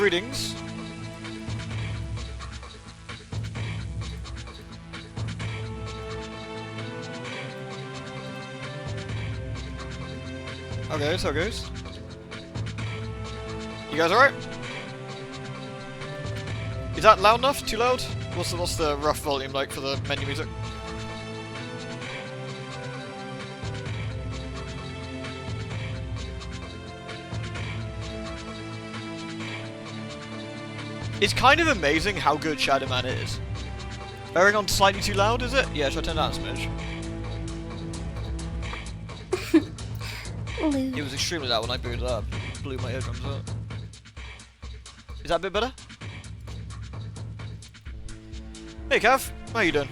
readings. How goes? How goes? You guys alright? Is that loud enough? Too loud? What's the rough volume like for the menu music? It's kind of amazing how good Shadowman is. Bearing on slightly too loud, is it? Yeah, should I turn down a smidge? It was extremely loud when I booted up. Blew my eardrums out. Is that a bit better? Hey Cav, how you doing?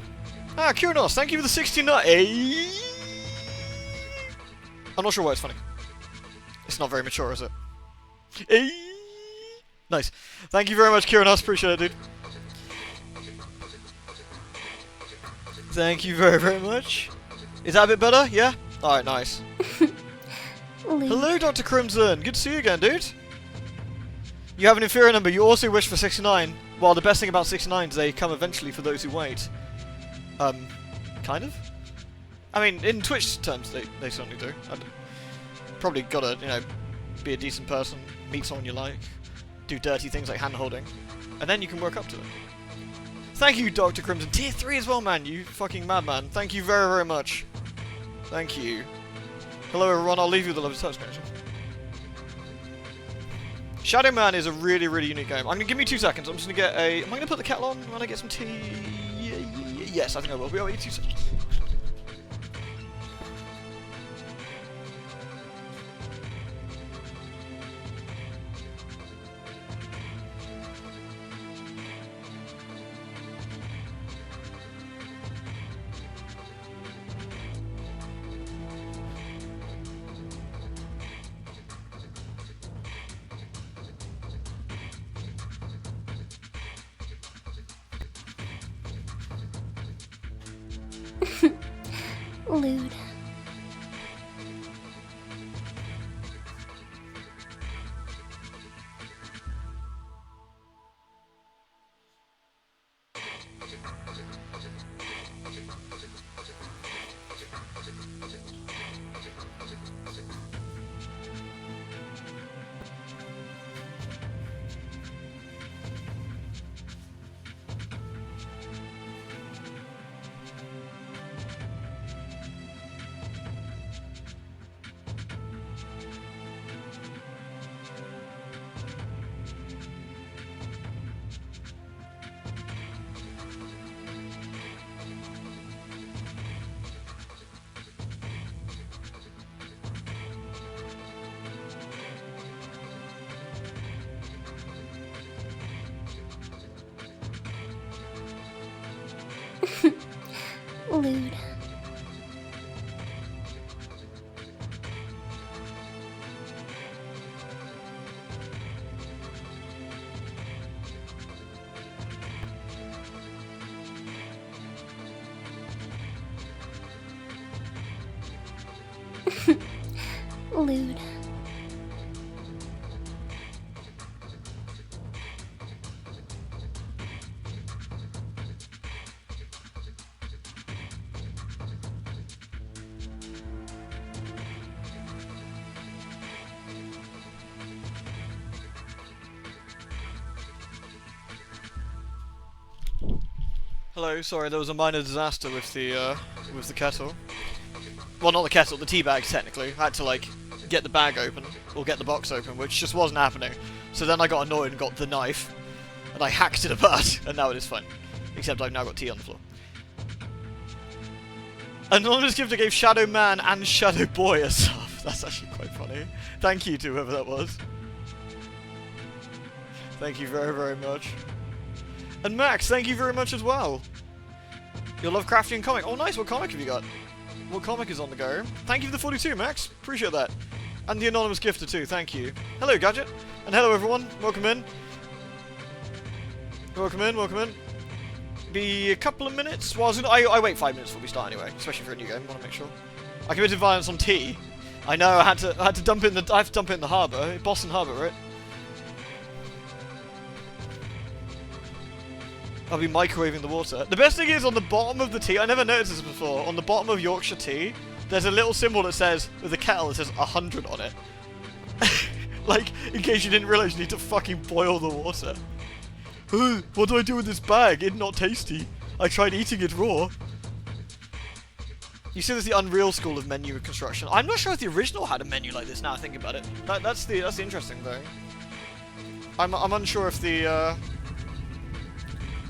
Ah, Kuranos, thank you for the 69. Hey. I'm not sure why it's funny. It's not very mature, is it? Hey. Nice. Thank you very much, Kuranos. Appreciate it, dude. Thank you very, very much. Is that a bit better? Yeah? Alright, nice. Hello, Dr. Crimson. Good to see you again, dude. You have an inferior number. You also wish for 69. Well, the best thing about 69 is they come eventually for those who wait. Kind of? I mean, in Twitch terms, they certainly do. I'd probably gotta, you know, be a decent person, meet someone you like, do dirty things like hand-holding, and then you can work up to it. Thank you, Dr. Crimson. Tier 3 as well, man. You fucking madman. Thank you very, very much. Thank you. Hello, everyone. I'll leave you with the love of touch connection. Shadowman is a really, really unique game. I'm gonna give me 2 seconds. I'm just gonna get a. Am I gonna put the kettle on when I get some tea? Yes, I think I will. We'll wait 2 seconds. Lewd. Lewd. Lewd. Hello, sorry, there was a minor disaster with the kettle. Well, not the kettle, the tea bags, technically. I had to, like, get the bag open, or get the box open, which just wasn't happening. So then I got annoyed and got the knife, and I hacked it apart, and now it is fine. Except I've now got tea on the floor. Anonymous gifter gave Shadow Man and Shadow Boy a sub. That's actually quite funny. Thank you to whoever that was. Thank you very, very much. And Max, thank you very much as well. Your Lovecraftian comic. Oh, nice. What comic have you got? What comic is on the go? Thank you for the 42, Max. Appreciate that. And the anonymous gifter too. Thank you. Hello, Gadget. And hello, everyone. Welcome in. Welcome in. Welcome in. Be a couple of minutes. Well, I wait 5 minutes before we start anyway, especially for a new game. Want to make sure. I committed violence on tea. I know. I had to dump it in the. I have to dump it in the harbour, Boston Harbour, right? I'll be microwaving the water. The best thing is on the bottom of the tea, I never noticed this before, on the bottom of Yorkshire tea, there's a little symbol that says, with a kettle, that says 100 on it. Like, in case you didn't realise you need to fucking boil the water. What do I do with this bag? It's not tasty. I tried eating it raw. You see there's the Unreal school of menu construction. I'm not sure if the original had a menu like this now I think about it. That's the interesting thing. I'm unsure if the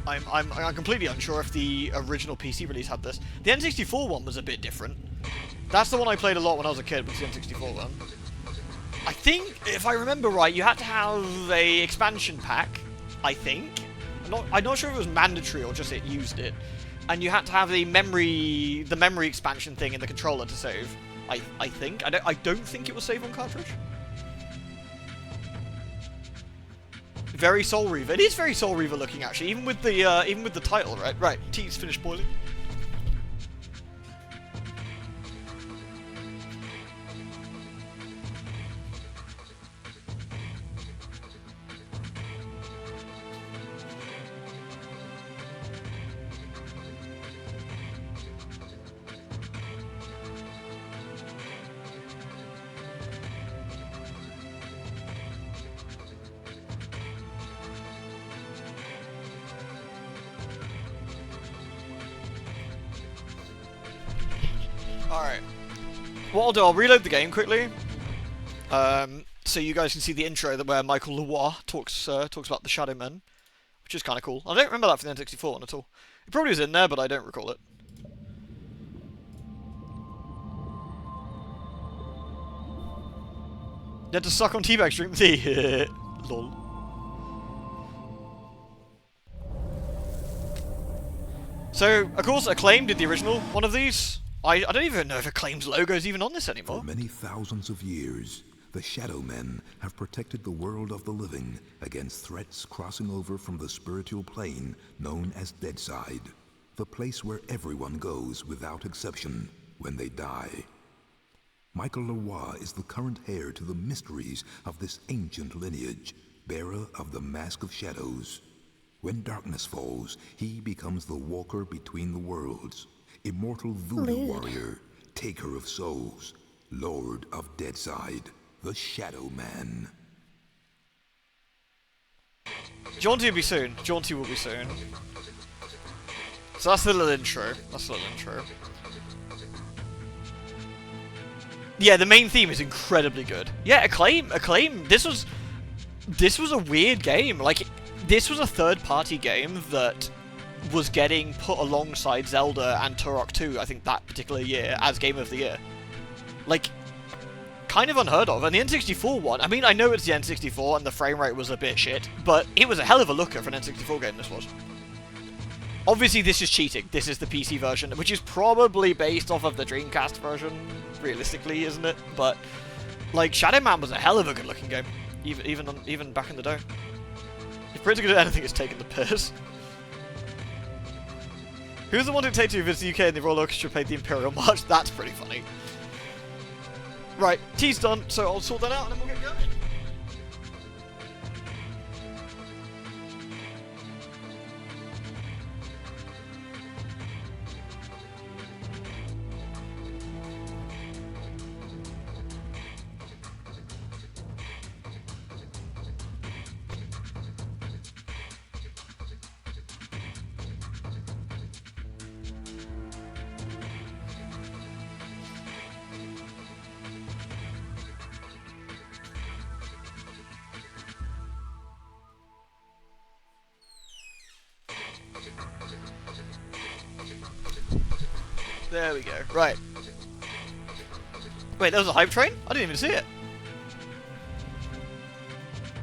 I'm completely unsure if the original PC release had this. The N64 one was a bit different. That's the one I played a lot when I was a kid, was the N64 one. I think, if I remember right, you had to have a expansion pack, I think. I'm not sure if it was mandatory or just it used it. And you had to have the memory expansion thing in the controller to save. I think. I don't think it was save on cartridge. Very Soul Reaver. It is very Soul Reaver looking actually, even with the title, right? Right. Tea's finished boiling. Alright. What I'll do, I'll reload the game quickly. So you guys can see the intro where Michael Leroy talks about the Shadowman, which is kind of cool. I don't remember that from the N64 one at all. It probably was in there, but I don't recall it. You had to suck on teabags, drink the tea. Lol. So, of course, Acclaim did the original one of these. I don't even know if Acclaim's logo is even on this anymore. For many thousands of years, the Shadowmen have protected the world of the living against threats crossing over from the spiritual plane known as Deadside, the place where everyone goes without exception when they die. Michael Leroy is the current heir to the mysteries of this ancient lineage, bearer of the Mask of Shadows. When darkness falls, he becomes the walker between the worlds, immortal voodoo warrior, taker of souls, lord of Deadside, the Shadowman. Jaunty will be soon. Jaunty will be soon. So that's the little intro. Yeah, the main theme is incredibly good. Yeah, Acclaim. This was a weird game. Like, this was a third-party game that was getting put alongside Zelda and Turok 2, I think, that particular year, as Game of the Year. Like, kind of unheard of. And the N64 one, I mean, I know it's the N64 and the frame rate was a bit shit, but it was a hell of a looker for an N64 game, this was. Obviously, this is cheating. This is the PC version, which is probably based off of the Dreamcast version, realistically, isn't it? But, like, Shadowman was a hell of a good-looking game, even back in the day. If pretty good at anything, it's taken the piss. Who's the one who take to visit the UK and the Royal Orchestra played the Imperial March? That's pretty funny. Right, tea's done, so I'll sort that out and then we'll get going. There we go. Right. Wait, there was a hype train? I didn't even see it.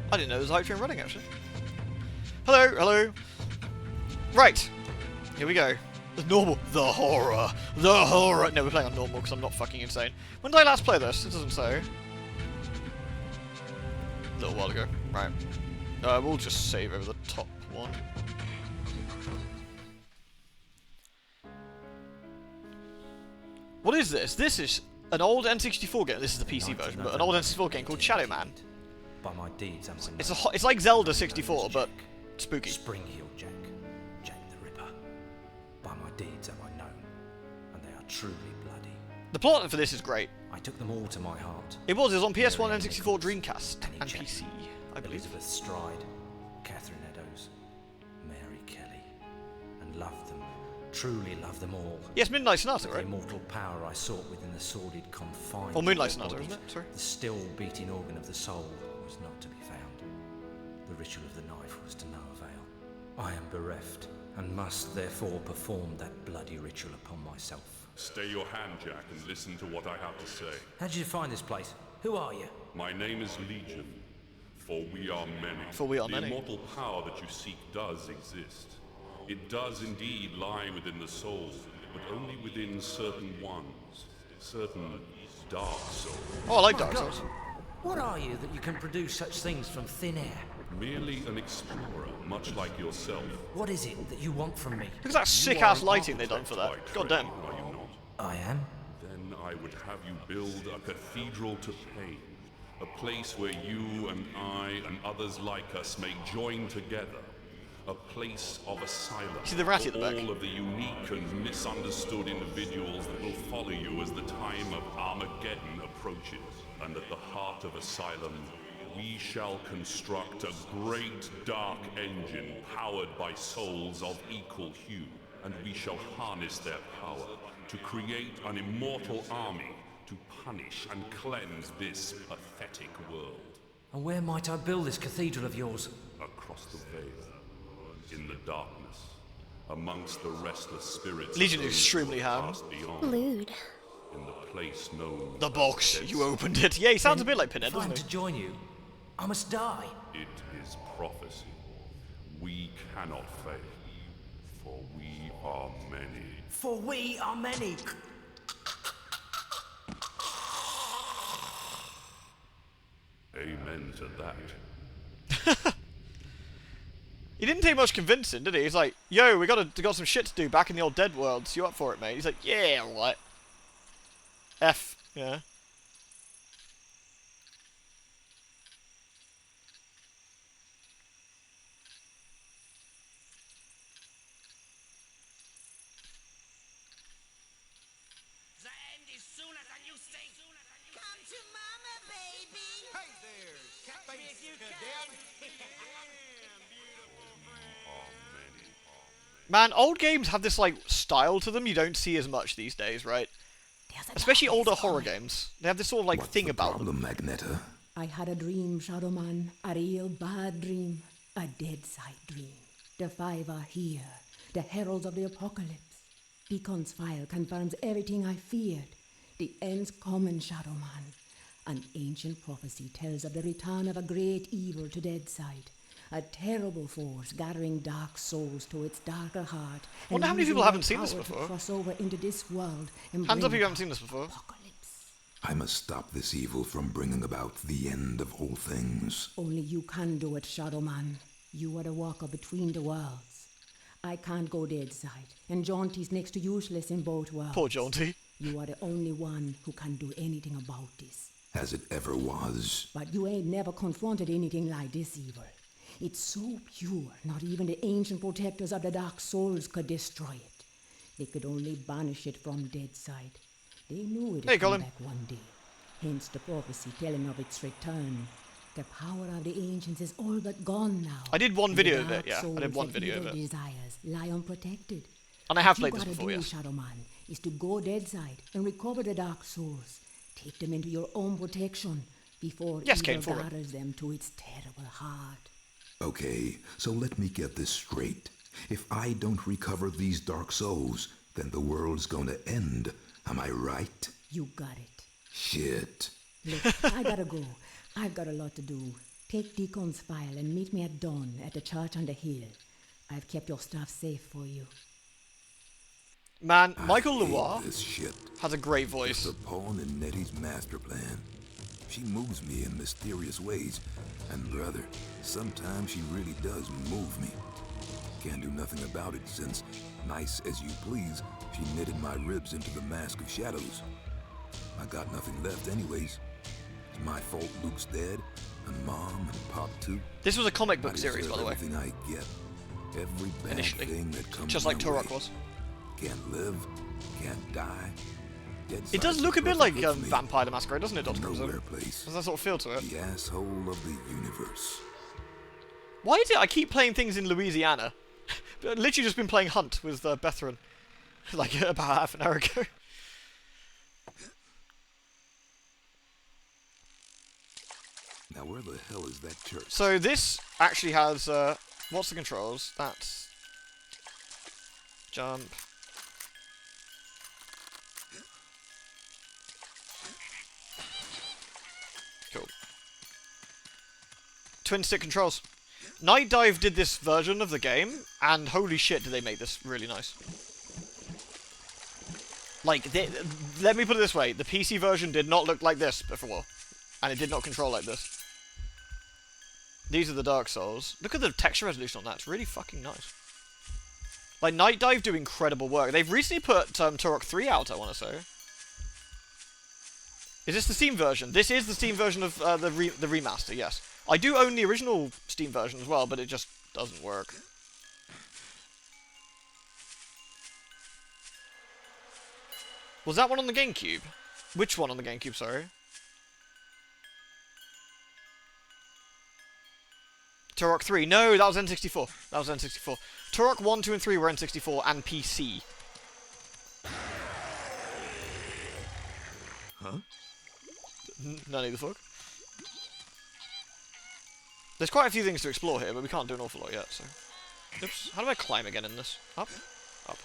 I didn't know there was a hype train running, actually. Hello, hello. Right. Here we go. The normal. The horror. The horror. No, we're playing on normal because I'm not fucking insane. When did I last play this? It doesn't say. A little while ago. Right. We'll just save over the top one. What is this? This is an old N64 game. This is the PC version, but an old N64 game called Shadowman. By my deeds, It's like Zelda 64, but spooky. Spring heel, Jack. truly bloody. The plot for this is great. I took them all to my heart. It was on PS1, Mary N64, Nichols, Dreamcast, Annie and Chatty, PC, I believe. Elizabeth Stride, Catherine Eddowes, Mary Kelly, and loved them, truly loved them all. Yes, Midnight Sonata, The right? immortal power I sought within the sordid confines Or Moonlight of their Sonata, bodies, isn't it? Sorry. the still beating organ of the soul was not to be found. The ritual of the knife was to no avail. I am bereft, and must therefore perform that bloody ritual upon myself. Stay your hand, Jack, and listen to what I have to say. How did you find this place? Who are you? My name is Legion, for we are many. For we are the many. immortal power that you seek does exist. It does indeed lie within the soul, but only within certain ones. Certain dark souls. Oh, I like My Dark God. Souls. What are you that you can produce such things from thin air? Merely an explorer, much like yourself. What is it that you want from me? Look at that sick-ass lighting they've done for that. Architect God by damn. trade, are you not? I am? Then I would have you build a cathedral to pain. A place where you and I and others like us may join together. A place of asylum See the ratty at for the back? all of the unique and misunderstood individuals that will follow you as the time of Armageddon approaches. And at the heart of Asylum, we shall construct a great dark engine powered by souls of equal hue. And we shall harness their power to create an immortal army to punish and cleanse this pathetic world. And where might I build this cathedral of yours? Across the veil, in the darkness, amongst the restless spirits. Legion of is those extremely who ham. passed beyond, Lewd. in the place known The as box. Deadside. You opened it. Yeah, he sounds a bit like Pinhead, If I'm doesn't to he? join you, I must die. It is prophecy. We cannot fail, for we are many. For we are many. Amen to that. He didn't take much convincing, did he? He's like, yo, we got some shit to do back in the old dead world, so you up for it, mate? He's like, yeah, alright. F, yeah. The end is sooner than you think. Come to mama, baby. Hey there, cat-face cadet. Man, old games have this, like, style to them you don't see as much these days, right? Especially older horror games. They have this sort of, like, What's thing the about them. problem, Magneta? I had a dream, Shadowman, a real bad dream, a Deadside dream. The five are here, the heralds of the apocalypse. Beacon's file confirms everything I feared. The end's coming, Shadowman. An ancient prophecy tells of the return of a great evil to Deadside. A terrible force gathering dark souls to its darker heart. and Wonder how many using people their haven't seen this power to before. cross over into this world and Hands up if bring you haven't seen this before. apocalypse. I must stop this evil from bringing about the end of all things. Only you can do it, Shadowman. You are the walker between the worlds. I can't go Deadside, and Jaunty's next to useless in both worlds. Poor Jaunty. You are the only one who can do anything about this. As it ever was. But you ain't never confronted anything like this evil. It's so pure, not even the ancient protectors of the Dark Souls could destroy it. They could only banish it from Deadside. They knew it'd Hey, come Colin. back one day. Hence the prophecy telling of its return. The power of the ancients is all but gone now. I did one And video the of it, dark yeah. I did souls one and video of evil it. desires lie unprotected. And I have What played this you before, gotta do, yes. Shadowman, is to go Deadside and recover the Dark Souls. Take them into your own protection before Yes, Kane, evil for it. gathers them to its terrible heart. Okay, so let me get this straight. If I don't recover these dark souls, then the world's gonna end. Am I right? You got it. Shit. Look, I gotta go. I've got a lot to do. Take Deacon's file and meet me at dawn at the church on the hill. I've kept your stuff safe for you. Man, I Michael hate Loire this shit. has a great It's voice. a pawn in Nettie's master plan. She moves me in mysterious ways. And brother, sometimes she really does move me. Can't do nothing about it since, nice as you please, she knitted my ribs into the mask of shadows. I got nothing left anyways. It's my fault Luke's dead, and Mom and Pop too. This was a comic I book series, deserve by the way. everything I get. Every bad Initially. thing that comes Just like my Turok way. was. Can't live, can't die. It does look a bit like Vampire the Masquerade, doesn't it, Dr. Crimson? Nowhere place. Does that sort of feel to it? The asshole of the universe. Why is it I keep playing things in Louisiana? I've literally just been playing Hunt with Bethran, like about half an hour ago. Now where the hell is that church? So this actually has, what's the controls? That's jump. Cool. Twin stick controls. Night Dive did this version of the game, and holy shit did they make this really nice. Like, let me put it this way, the PC version did not look like this before, and it did not control like this. These are the Dark Souls. Look at the texture resolution on that, it's really fucking nice. Like, Night Dive do incredible work. They've recently put Turok 3 out, I want to say. Is this the Steam version? This is the Steam version of the remaster, yes. I do own the original Steam version as well, but it just doesn't work. Was that one on the GameCube? Which one on the GameCube, sorry? Turok 3. No, that was N64. That was N64. Turok 1, 2, and 3 were N64 and PC. Huh? None of the fuck. There's quite a few things to explore here, but we can't do an awful lot yet, so... Oops. How do I climb again in this? Up? Up.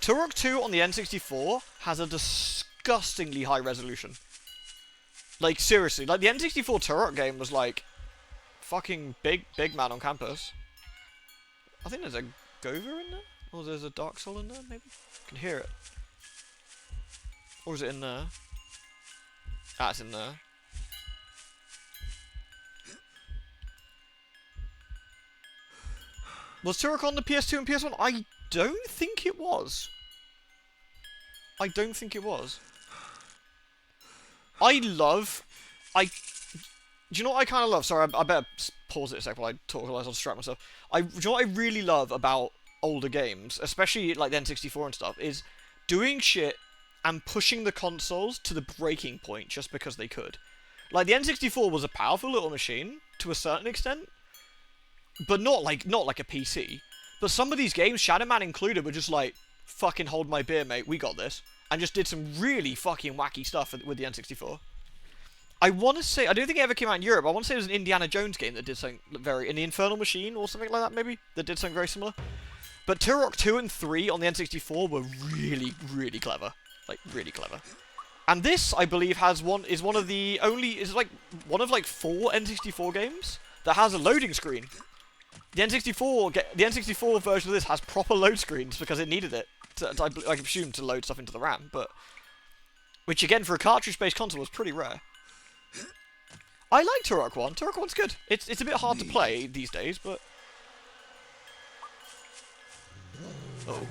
Turok 2 on the N64 has a disgustingly high resolution. Like, seriously. Like, the N64 Turok game was like... fucking big man on campus. I think there's a Gova in there? Or there's a Dark Soul in there, maybe? I can hear it. Or is it in there? Ah, it's in there. Was Turok on the PS2 and PS1? I don't think it was. I don't think it was. Do you know what I kind of love? Sorry, I better pause it a sec while I talk, otherwise I'll distract myself. Do you know what I really love about older games, especially like the N64 and stuff, is doing shit and pushing the consoles to the breaking point just because they could. Like, the N64 was a powerful little machine, to a certain extent, but not like a PC. But some of these games, Shadowman included, were just like, fucking hold my beer, mate, we got this. And just did some really fucking wacky stuff with the N64. I want to say, I don't think it ever came out in Europe, I want to say it was an Indiana Jones game that did something in the Infernal Machine, or something like that, maybe? That did something very similar. But Turok 2 and 3 on the N64 were really, really clever. Like, really clever. And this, I believe, is one of like 4 N64 games that has a loading screen. The N64 version of this has proper load screens because it needed it, I presume, to load stuff into the RAM, but... Which, again, for a cartridge-based console was pretty rare. I like Turok 1. Turok 1's good. It's a bit hard to play these days, but... Oh.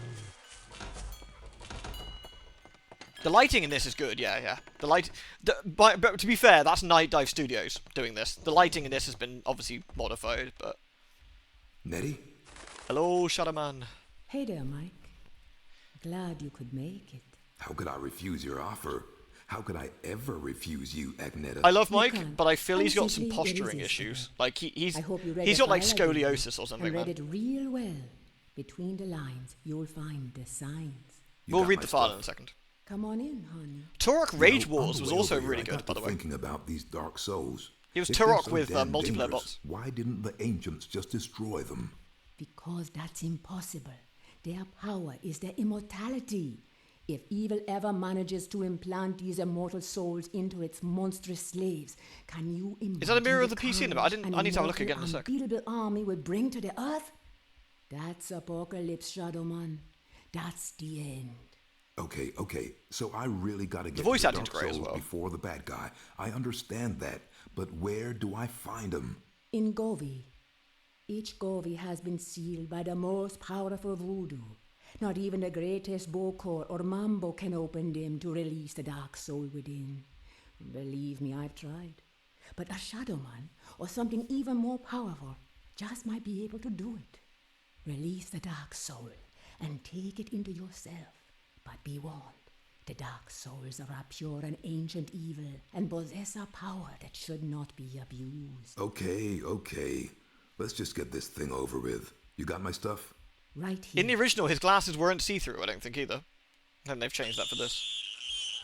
The lighting in this is good, yeah. But to be fair, that's Night Dive Studios doing this. The lighting in this has been obviously modified, but... Nettie? Hello, Shadowman. Hey there, Mike. Glad you could make it. How could I refuse your offer? How could I ever refuse you, Agneta? I love Mike, but I feel he's got some posturing issues. Like, he's got like scoliosis or something, and read man. it real well. Between the lines, you'll find the signs. We'll read the file in a second. Come on in, honey. Turok Rage Wars was also really good, by the way. Thinking about these Dark Souls. It was If they're Turok so with damn multiplayer dangerous, bots. Why didn't the ancients just destroy them? Because that's impossible. Their power is their immortality. If evil ever manages to implant these immortal souls into its monstrous slaves, can you imagine Is that a mirror of the PC in the back? I need to have a look immortal again in a sec. unbeatable army will bring to the earth? That's apocalypse, Shadowman. That's the end. Okay. So I really gotta get voice to the acting's Dark great as Souls well. before the bad guy. I understand that, but where do I find him? In Govi. Each Govi has been sealed by the most powerful Voodoo. Not even the greatest Bokor or Mambo can open them to release the dark soul within. Believe me, I've tried. But a Shadowman, or something even more powerful, just might be able to do it. Release the dark soul, and take it into yourself. But be warned, the dark souls are a pure and ancient evil and possess a power that should not be abused. Okay. Let's just get this thing over with. You got my stuff? Right here. In the original, his glasses weren't see-through, I don't think, either. And they've changed that for this.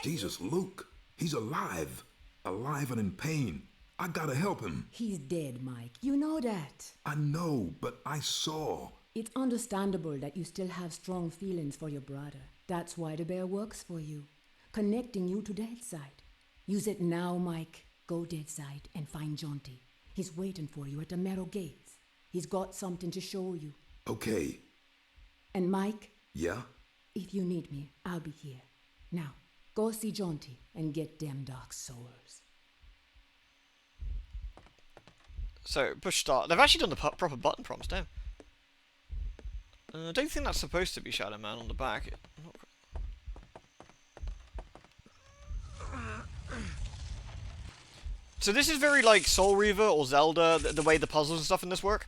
Jesus, Luke. He's alive. Alive and in pain. I gotta help him. He's dead, Mike. You know that. I know, but I saw. It's understandable that you still have strong feelings for your brother. That's why the bear works for you, connecting you to Deadside. Use it now, Mike. Go Deadside and find Jaunty. He's waiting for you at the Marrow Gates. He's got something to show you. Okay. And Mike? Yeah? If you need me, I'll be here. Now, go see Jaunty and get them dark souls. So, push start. They've actually done the proper button prompts, don't I don't think that's supposed to be Shadowman on the back. So this is very like Soul Reaver or Zelda, the way the puzzles and stuff in this work.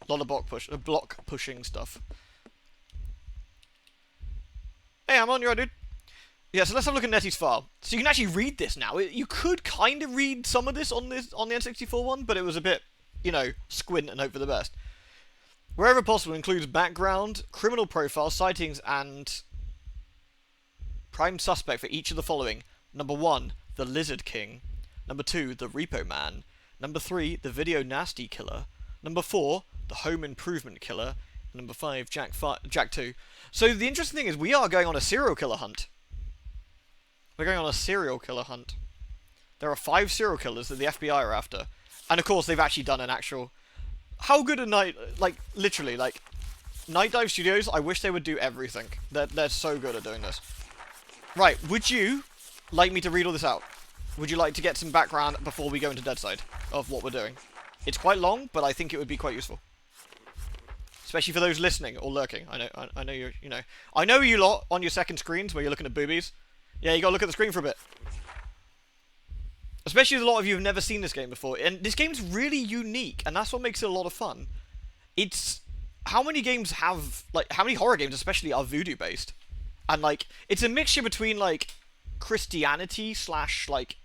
A lot of block pushing stuff. Hey, I'm on your dude. Yeah, so let's have a look at Nettie's file. So you can actually read this now. You could kind of read some of this on the N64 one, but it was a bit, you know, squint and hope for the best. Wherever possible includes background, criminal profile, sightings, and prime suspect for each of the following. Number 1, the Lizard King. Number 2, the Repo Man. Number 3, the Video Nasty Killer. Number 4, the Home Improvement Killer. And number 5, Jack 2. So the interesting thing is we are going on a serial killer hunt. We're going on a serial killer hunt. There are 5 serial killers that the FBI are after. And of course they've actually done an actual... How good a night... Like, literally, like... Night Dive Studios, I wish they would do everything. They're so good at doing this. Right, would you like me to read all this out? Would you like to get some background before we go into Deadside of what we're doing? It's quite long, but I think it would be quite useful. Especially for those listening or lurking. I know you're, you know. I know you lot on your second screens where you're looking at boobies. Yeah, you gotta look at the screen for a bit. Especially a lot of you have never seen this game before. And this game's really unique, and that's what makes it a lot of fun. It's... How many games have... Like, how many horror games especially are voodoo based? And, like, it's a mixture between, like, Christianity slash, like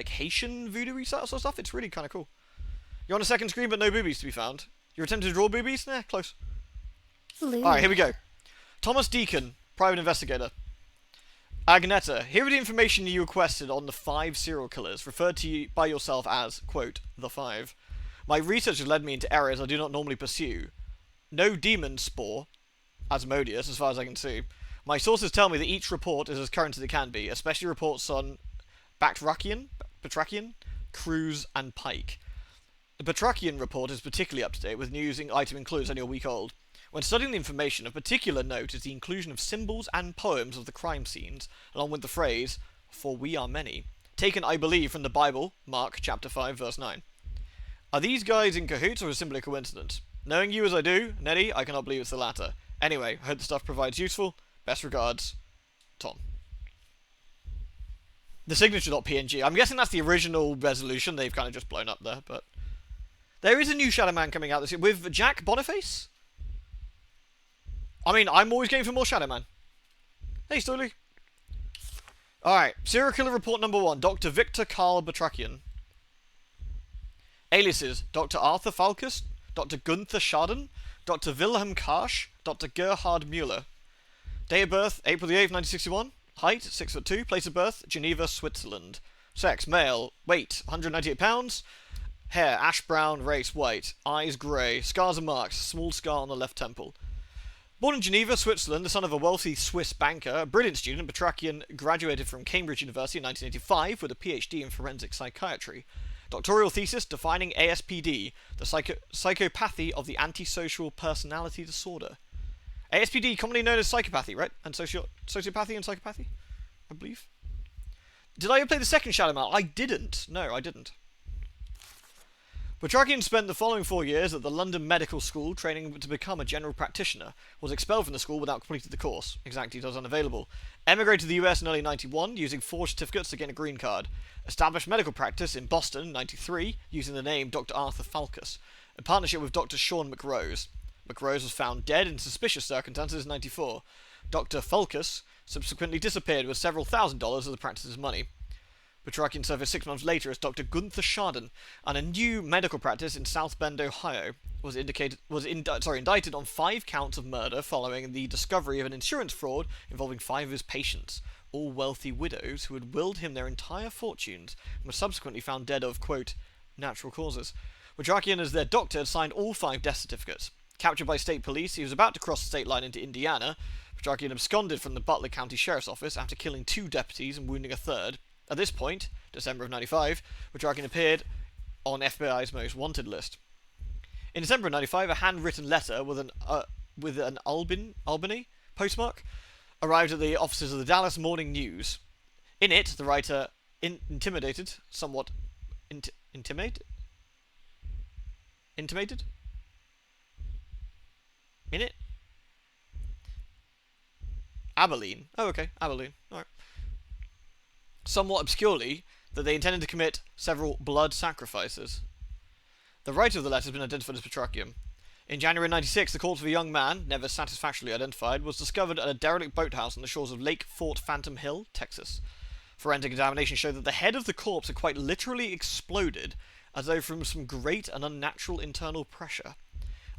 Haitian voodoo sort of stuff. It's really kind of cool. You're on a second screen, but no boobies to be found. You're attempting to draw boobies? Nah, close. Alright, here we go. Thomas Deacon, private investigator. Agneta, here are the information you requested on the 5 serial killers, referred to you by yourself as, quote, the 5. My research has led me into areas I do not normally pursue. No demon spore, Asmodeus, as far as I can see. My sources tell me that each report is as current as it can be, especially reports on Batrachian, Cruz, and Pike. The Batrachian report is particularly up to date, with news item includes only a week old. When studying the information, of particular note is the inclusion of symbols and poems of the crime scenes, along with the phrase, "For we are many," taken, I believe, from the Bible, Mark chapter 5, verse 9. Are these guys in cahoots, or is it simply a coincidence? Knowing you as I do, Nettie, I cannot believe it's the latter. Anyway, I hope the stuff provides useful. Best regards, Tom. The signature.png. I'm guessing that's the original resolution. They've kind of just blown up there, but... There is a new Shadowman coming out this year with Jack Boniface. I mean, I'm always going for more Shadowman. Hey, Stoley. Alright, serial killer report number 1. Dr. Victor Karl Batrachian. Aliases: Dr. Arthur Falkus, Dr. Gunther Schaden, Dr. Wilhelm Karsch, Dr. Gerhard Müller. Date of birth, April the 8th, 1961. Height, 6'2". Place of birth, Geneva, Switzerland. Sex, male. Weight, 198 pounds. Hair, ash brown. Race, white. Eyes, grey. Scars and marks. Small scar on the left temple. Born in Geneva, Switzerland, the son of a wealthy Swiss banker, a brilliant student, Batrachian graduated from Cambridge University in 1985 with a PhD in forensic psychiatry. Doctoral thesis defining ASPD, the psychopathy of the antisocial personality disorder. ASPD, commonly known as psychopathy, right? And sociopathy and psychopathy, I believe. Did I ever play the second Shadowman? I didn't. No, I didn't. Batrachian spent the following 4 years at the London Medical School training to become a general practitioner, was expelled from the school without completing the course, exact details unavailable, emigrated to the US in early 91 using forged certificates to gain a green card, established medical practice in Boston in 93 using the name Dr. Arthur Falkus, in partnership with Dr. Sean McRose. McRose was found dead in suspicious circumstances in 94. Dr. Fulkus subsequently disappeared with several $1,000s of the practice's money. Petrakian served 6 months later as Dr. Gunther Schaden, and a new medical practice in South Bend, Ohio, was indicted on 5 counts of murder following the discovery of an insurance fraud involving 5 of his patients, all wealthy widows who had willed him their entire fortunes and were subsequently found dead of, quote, natural causes. Petrakian, as their doctor, had signed all 5 death certificates. Captured by state police, he was about to cross the state line into Indiana. Petrakian absconded from the Butler County Sheriff's Office after killing 2 deputies and wounding a third. At this point, December of 95, Petrakian appeared on FBI's most wanted list. In December of 95, a handwritten letter with an Albany postmark arrived at the offices of the Dallas Morning News. In it, the writer intimated? In it? Abilene. Oh, okay, Abilene. Alright. Somewhat obscurely, that they intended to commit several blood sacrifices. The writer of the letter has been identified as Petrakian. In January 96, the corpse of a young man, never satisfactorily identified, was discovered at a derelict boathouse on the shores of Lake Fort Phantom Hill, Texas. Forensic examination showed that the head of the corpse had quite literally exploded, as though from some great and unnatural internal pressure.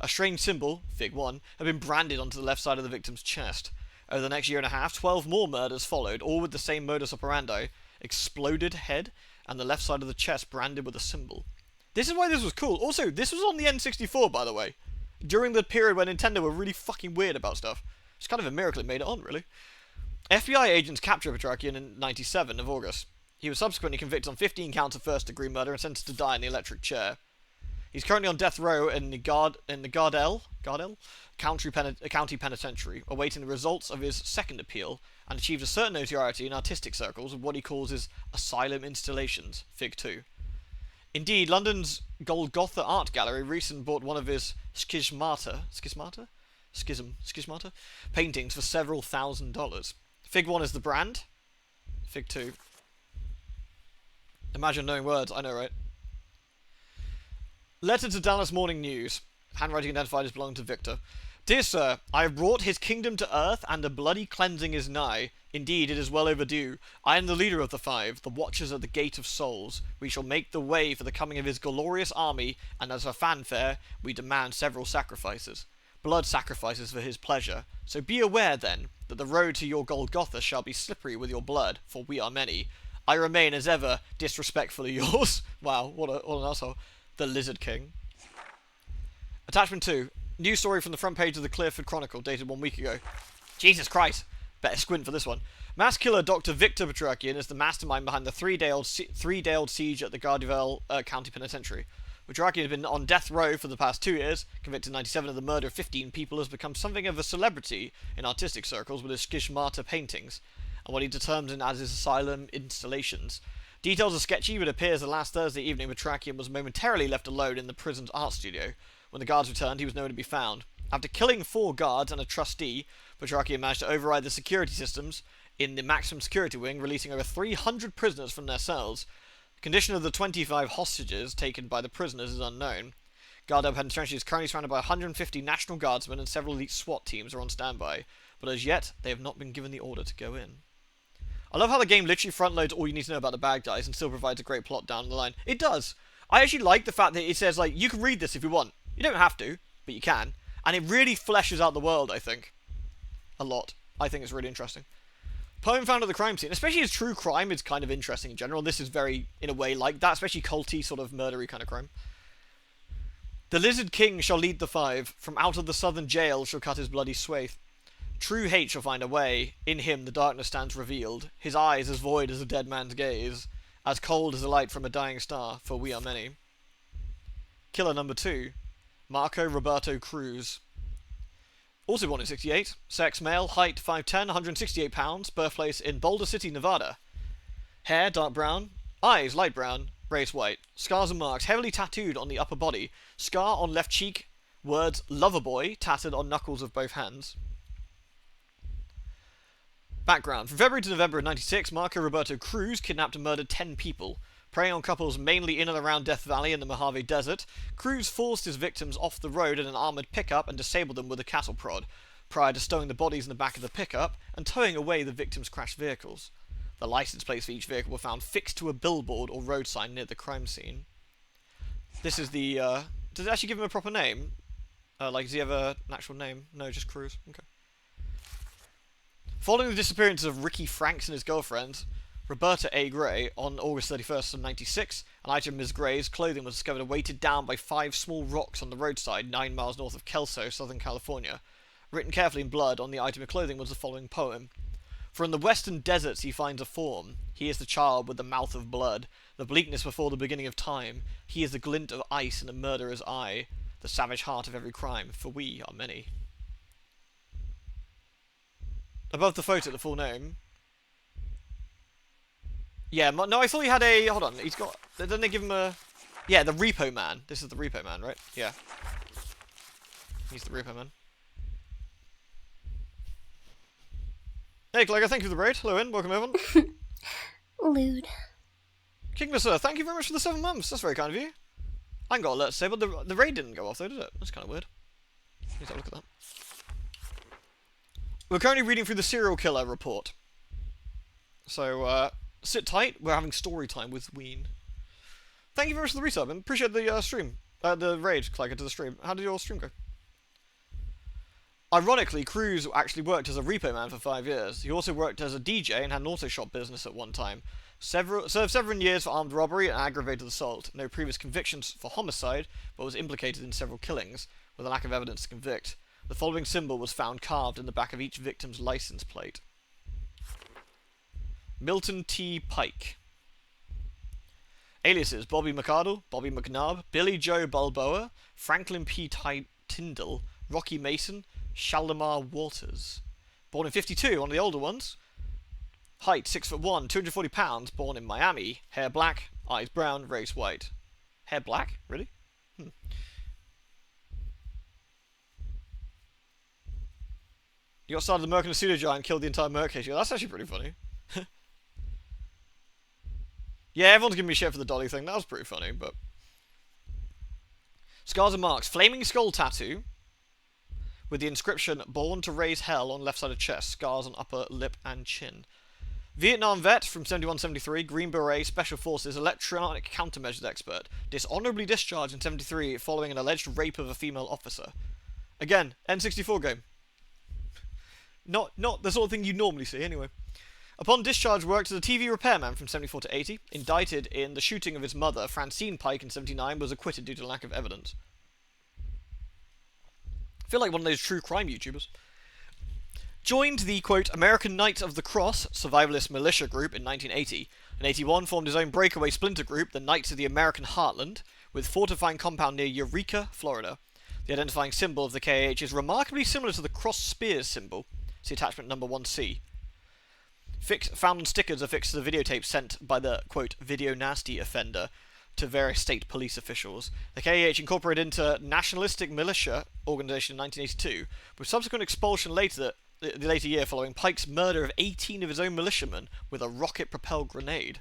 A strange symbol, Fig 1, had been branded onto the left side of the victim's chest. Over the next year and a half, 12 more murders followed, all with the same modus operandi: exploded head, and the left side of the chest branded with a symbol. This is why this was cool. Also, this was on the N64, by the way, during the period when Nintendo were really fucking weird about stuff. It's kind of a miracle it made it on, really. FBI agents captured Petrakian in 97 of August. He was subsequently convicted on 15 counts of first-degree murder and sentenced to die in the electric chair. He's currently on death row in the Gardell County Penitentiary, awaiting the results of his second appeal, and achieved a certain notoriety in artistic circles with what he calls his asylum installations, Fig 2. Indeed, London's Golgotha Art Gallery recently bought one of his schismata paintings for several $1,000s. Fig 1 is the brand. Fig 2. Imagine knowing words, I know, right? Letter to Dallas Morning News. Handwriting identified as belonging to Victor. Dear Sir, I have brought his kingdom to earth, and a bloody cleansing is nigh. Indeed, it is well overdue. I am the leader of the 5, the watchers at the gate of souls. We shall make the way for the coming of his glorious army, and as a fanfare, we demand several sacrifices. Blood sacrifices for his pleasure. So be aware, then, that the road to your Golgotha shall be slippery with your blood, for we are many. I remain, as ever, disrespectfully yours. Wow, what an asshole. The Lizard King. Attachment 2. News story from the front page of the Clearford Chronicle, dated 1 week ago. Jesus Christ. Better squint for this one. Mass killer Dr. Victor Petrakian is the mastermind behind the three-day-old siege at the Gardeville County Penitentiary. Petrakian has been on death row for the past 2 years, convicted in 97 of the murder of 15 people, has become something of a celebrity in artistic circles with his schismata paintings, and what he determines as his asylum installations. Details are sketchy, but it appears that last Thursday evening Petrakian was momentarily left alone in the prison's art studio. When the guards returned, he was nowhere to be found. After killing 4 guards and a trustee, Petrakian managed to override the security systems in the maximum security wing, releasing over 300 prisoners from their cells. The condition of the 25 hostages taken by the prisoners is unknown. Gardell Penitentiary is currently surrounded by 150 National Guardsmen, and several elite SWAT teams are on standby, but as yet, they have not been given the order to go in. I love how the game literally front-loads all you need to know about the bad guys and still provides a great plot down the line. It does! I actually like the fact that it says, like, you can read this if you want. You don't have to, but you can. And it really fleshes out the world, I think. A lot. I think it's really interesting. Poem found at the crime scene, especially as true crime, is kind of interesting in general. This is very, in a way, like that, especially culty, sort of murdery kind of crime. The Lizard King shall lead the 5. From out of the southern jail shall cut his bloody swathe. True hate shall find a way. In him the darkness stands revealed. His eyes as void as a dead man's gaze, as cold as the light from a dying star, for we are many. Killer number 2. Marco Roberto Cruz. Also born in 68. Sex male, height 5'10", 168 pounds, birthplace in Boulder City, Nevada. Hair dark brown, eyes light brown, race white. Scars and marks heavily tattooed on the upper body. Scar on left cheek, words Loverboy tattered on knuckles of both hands. Background. From February to November of 96, Marco Roberto Cruz kidnapped and murdered 10 people. Preying on couples mainly in and around Death Valley and the Mojave Desert, Cruz forced his victims off the road in an armoured pickup and disabled them with a cattle prod, prior to stowing the bodies in the back of the pickup and towing away the victims' crashed vehicles. The license plates for each vehicle were found fixed to a billboard or road sign near the crime scene. This is the, does it actually give him a proper name? Like, does he have an actual name? No, just Cruz. Okay. Following the disappearance of Ricky Franks and his girlfriend, Roberta A. Gray, on August 31st of 96, an item of Ms. Gray's clothing was discovered weighted down by 5 small rocks on the roadside 9 miles north of Kelso, Southern California. Written carefully in blood on the item of clothing was the following poem. For in the western deserts he finds a form. He is the child with the mouth of blood, the bleakness before the beginning of time. He is the glint of ice in a murderer's eye, the savage heart of every crime, for we are many. Above the photo, the full name. Yeah, no, I thought he had a... Hold on, he's got... Didn't they give him a... Yeah, the Repo Man. This is the Repo Man, right? Yeah. He's the Repo Man. Hey, Clegger, thank you for the raid. Hello, in. Welcome, everyone. Lewd. Kingler, sir, thank you very much for the 7 months. That's very kind of you. I ain't got a alert to say, but the raid didn't go off, though, did it? That's kind of weird. Let's have a look at that. We're currently reading through the serial killer report. So, sit tight. We're having story time with Ween. Thank you very much for the resub, and appreciate the stream. The raid, Clegger, to the stream. How did your stream go? Ironically, Cruz actually worked as a repo man for 5 years. He also worked as a DJ and had an auto shop business at one time. Served 7 years for armed robbery and aggravated assault. No previous convictions for homicide, but was implicated in several killings, with a lack of evidence to convict. The following symbol was found carved in the back of each victim's license plate. Milton T. Pike. Aliases: Bobby McArdle, Bobby McNabb, Billy Joe Balboa, Franklin P. Tyndall, Rocky Mason, Shaldemar Walters. Born in 52, one of the older ones. Height 6'1", 240 pounds, born in Miami. Hair black, eyes brown, race white. Hair black? Really? You got started the Merc in a pseudo giant and killed the entire Merc case. Yeah, that's actually pretty funny. Yeah, everyone's giving me shit for the dolly thing. That was pretty funny, but... Scars and marks. Flaming skull tattoo with the inscription, Born to Raise Hell, on left side of chest. Scars on upper lip and chin. Vietnam vet from 71-73, Green Beret, Special Forces, electronic countermeasures expert. Dishonorably discharged in 73 following an alleged rape of a female officer. Again, N64 game. Not the sort of thing you normally see, anyway. Upon discharge, worked as a TV repairman from 74 to 80. Indicted in the shooting of his mother, Francine Pike, in 79, was acquitted due to lack of evidence. I feel like one of those true crime YouTubers. Joined the, quote, American Knights of the Cross survivalist militia group in 1980. In 81, formed his own breakaway splinter group, the Knights of the American Heartland, with fortifying compound near Eureka, Florida. The identifying symbol of the KAH is remarkably similar to the cross spears symbol. See attachment number 1C. Found on stickers affixed to the videotape sent by the, quote, video nasty offender to various state police officials. The KAH incorporated into Nationalistic Militia Organization in 1982, with subsequent expulsion the later year following Pike's murder of 18 of his own militiamen with a rocket-propelled grenade.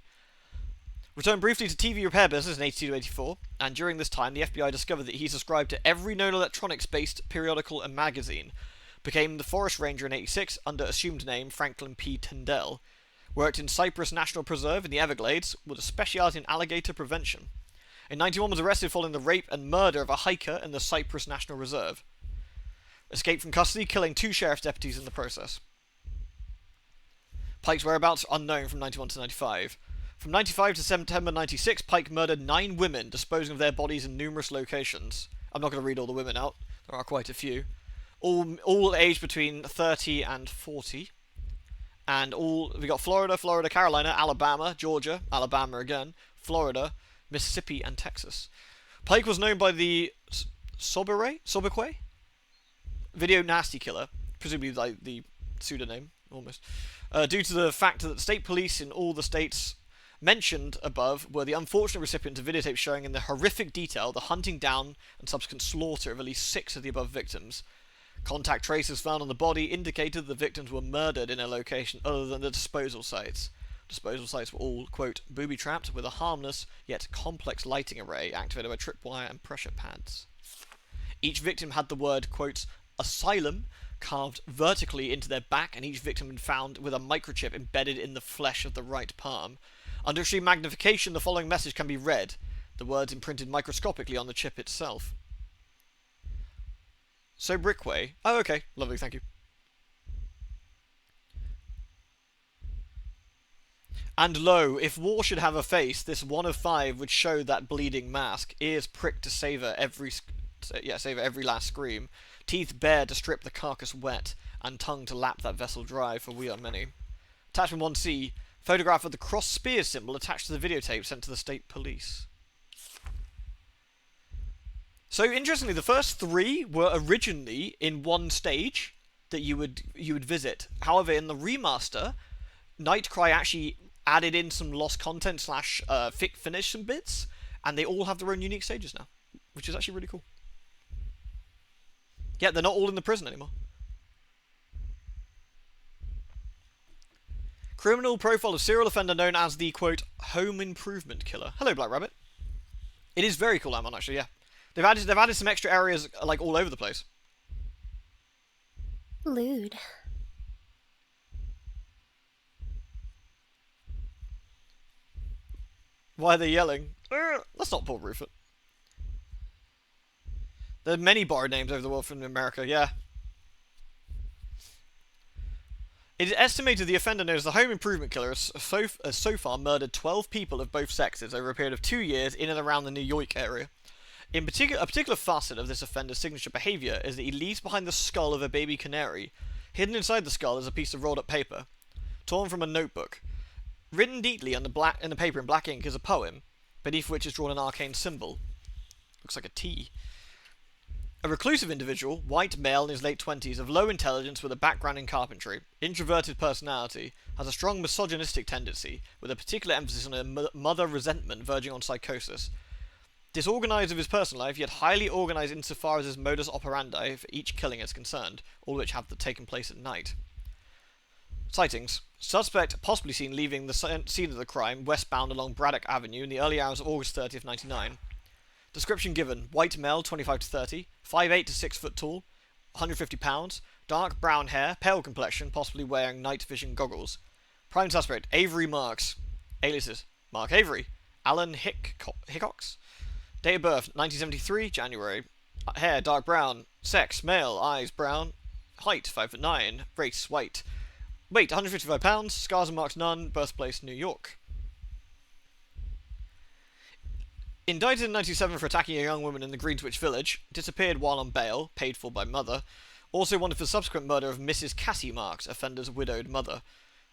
Returned briefly to TV repair business in 82-84, and during this time the FBI discovered that he subscribed to every known electronics-based periodical and magazine. Became the forest ranger in 86 under assumed name Franklin P. Tyndall. Worked in Cypress National Preserve in the Everglades with a speciality in alligator prevention. In 91 was arrested following the rape and murder of a hiker in the Cypress National Reserve. Escaped from custody, killing 2 sheriff's deputies in the process. Pike's whereabouts unknown from 91 to 95. From 95 to September 96, Pike murdered 9 women, disposing of their bodies in numerous locations. I'm not going to read all the women out. There are quite a few. All aged between 30 and 40. And we got Florida, Carolina, Alabama, Georgia, Alabama again, Florida, Mississippi, and Texas. Pike was known by the Sobriquet? Video nasty killer, presumably like the pseudonym, almost, due to the fact that the state police in all the states mentioned above were the unfortunate recipients of videotapes showing in the horrific detail the hunting down and subsequent slaughter of at least 6 of the above victims. Contact traces found on the body indicated the victims were murdered in a location other than the disposal sites. disposal sites were all, quote, booby-trapped with a harmless yet complex lighting array activated by tripwire and pressure pads. Each victim had the word, quote, asylum carved vertically into their back, and each victim had been found with a microchip embedded in the flesh of the right palm. Under extreme magnification, the following message can be read, the words imprinted microscopically on the chip itself. So Brickway. Oh, okay. Lovely, thank you. And lo, if war should have a face, this one of 5 would show that bleeding mask, ears pricked to savor every last scream, teeth bare to strip the carcass wet, and tongue to lap that vessel dry, for we are many. Attachment 1C, photograph of the cross spear symbol attached to the videotape sent to the state police. So interestingly, the first 3 were originally in one stage that you would visit. However, in the remaster, Nightcry actually added in some lost content / finished some bits, and they all have their own unique stages now, which is actually really cool. Yeah, they're not all in the prison anymore. Criminal profile of serial offender known as the, quote, home improvement killer. Hello, Black Rabbit. It is very cool, Amon, actually, yeah. They've added some extra areas, like, all over the place. Lewd. Why are they yelling? Let's not pull Rufus. There are many borrowed names over the world from America, yeah. It is estimated the offender known as the home improvement killer has so far murdered 12 people of both sexes over a period of 2 years in and around the New York area. In particular, a particular facet of this offender's signature behaviour is that he leaves behind the skull of a baby canary. Hidden inside the skull is a piece of rolled up paper, torn from a notebook. Written neatly on the paper in black ink is a poem, beneath which is drawn an arcane symbol. Looks like a T. A reclusive individual, white male in his late 20s, of low intelligence with a background in carpentry, introverted personality, has a strong misogynistic tendency, with a particular emphasis on a mother resentment verging on psychosis. Disorganised of his personal life, yet highly organised insofar as his modus operandi for each killing is concerned, all which have taken place at night. Sightings. Suspect possibly seen leaving the scene of the crime westbound along Braddock Avenue in the early hours of August 30th, 1999. Description given: white male, 25 to 30, 5'8 to 6 foot tall, 150 pounds, dark brown hair, pale complexion, possibly wearing night vision goggles. Prime suspect: Avery Marks. Aliases: Mark Avery, Alan Hickox. Date of birth: 1973, January. Hair: dark brown. Sex: male, eyes brown. Height: 5'9", race: white. Weight: 155 pounds, scars and marks none, birthplace: New York. Indicted in 1997 for attacking a young woman in the Greenswich village, disappeared while on bail, paid for by mother. Also wanted for subsequent murder of Mrs. Cassie Marks, offender's widowed mother.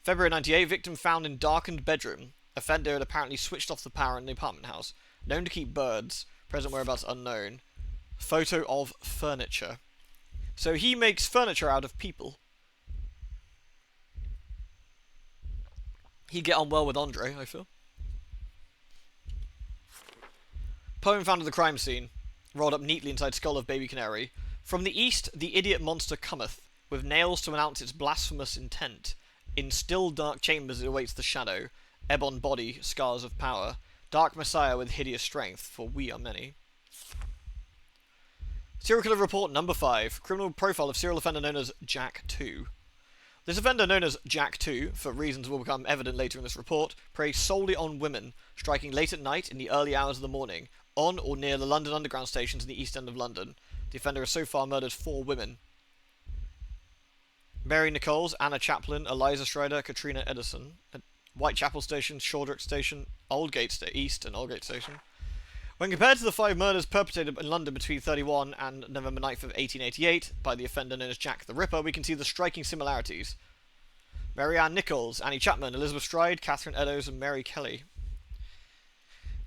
February 98, victim found in darkened bedroom. Offender had apparently switched off the power in the apartment house. Known to keep birds. Present whereabouts unknown. Photo of furniture. So he makes furniture out of people. He'd get on well with Andre, I feel. Poem found at the crime scene, rolled up neatly inside skull of baby canary. From the east, the idiot monster cometh, with nails to announce its blasphemous intent. In still dark chambers it awaits the shadow, ebon body, scars of power, dark messiah with hideous strength, for we are many. Serial killer report number 5, criminal profile of serial offender known as Jack 2. This offender, known as Jack 2, for reasons will become evident later in this report, preys solely on women, striking late at night in the early hours of the morning, on or near the London Underground stations in the East End of London. The offender has so far murdered 4 women. Mary Nichols, Anna Chaplin, Eliza Strider, Katrina Edison. At Whitechapel Station, Shawdrick Station, Aldgate East and Aldgate Station. When compared to the 5 murders perpetrated in London between 31 and November 9th of 1888 by the offender known as Jack the Ripper, we can see the striking similarities. Mary Ann Nichols, Annie Chapman, Elizabeth Stride, Catherine Eddowes and Mary Kelly.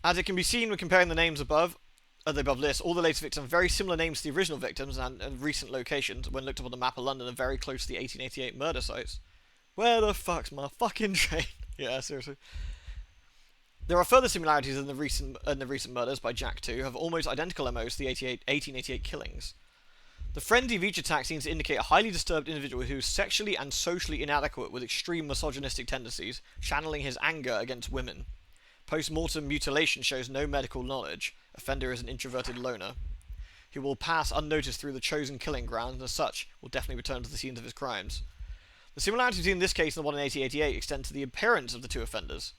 As it can be seen when comparing the names above the above list, all the latest victims have very similar names to the original victims and recent locations when looked up on the map of London are very close to the 1888 murder sites. Where the fuck's my fucking train? Yeah, seriously. There are further similarities in the recent murders by Jack 2, have almost identical MOs to the 1888 killings. The frenzy of each attack seems to indicate a highly disturbed individual who is sexually and socially inadequate with extreme misogynistic tendencies, channeling his anger against women. Post-mortem mutilation shows no medical knowledge. Offender is an introverted loner. He will pass unnoticed through the chosen killing ground, and as such, will definitely return to the scenes of his crimes. The similarities between this case and the one in 1888 extend to the appearance of the two offenders.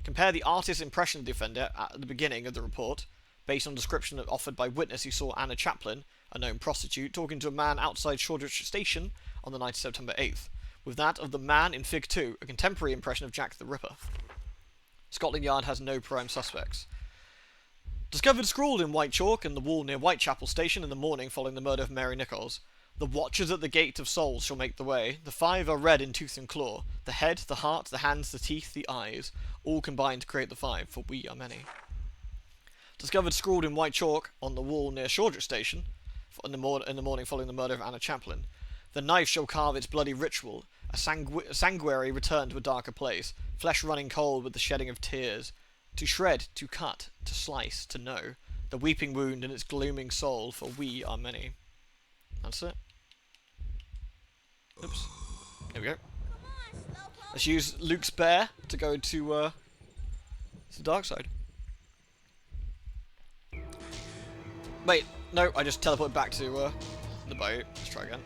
Compare the artist's impression of the offender at the beginning of the report, based on description offered by witness who saw Anna Chaplin, a known prostitute, talking to a man outside Shoreditch Station on the night of September 8th, with that of the man in Fig 2, a contemporary impression of Jack the Ripper. Scotland Yard has no prime suspects. Discovered scrawled in white chalk in the wall near Whitechapel Station in the morning following the murder of Mary Nichols. The watchers at the gate of souls shall make the way. The 5 are red in tooth and claw. The head, the heart, the hands, the teeth, the eyes, all combine to create the 5, for we are many. Discovered scrawled in white chalk on the wall near Shoreditch Station in the morning following the murder of Anna Chaplin. The knife shall carve its bloody ritual. A sanguinary return to a darker place. Flesh running cold with the shedding of tears. To shred, to cut, to slice, to know. The weeping wound in its glooming soul, for we are many. That's it. Oops. Here we go. Let's use Luke's bear to go to the dark side. Wait, no, I just teleported back to the boat. Let's try again.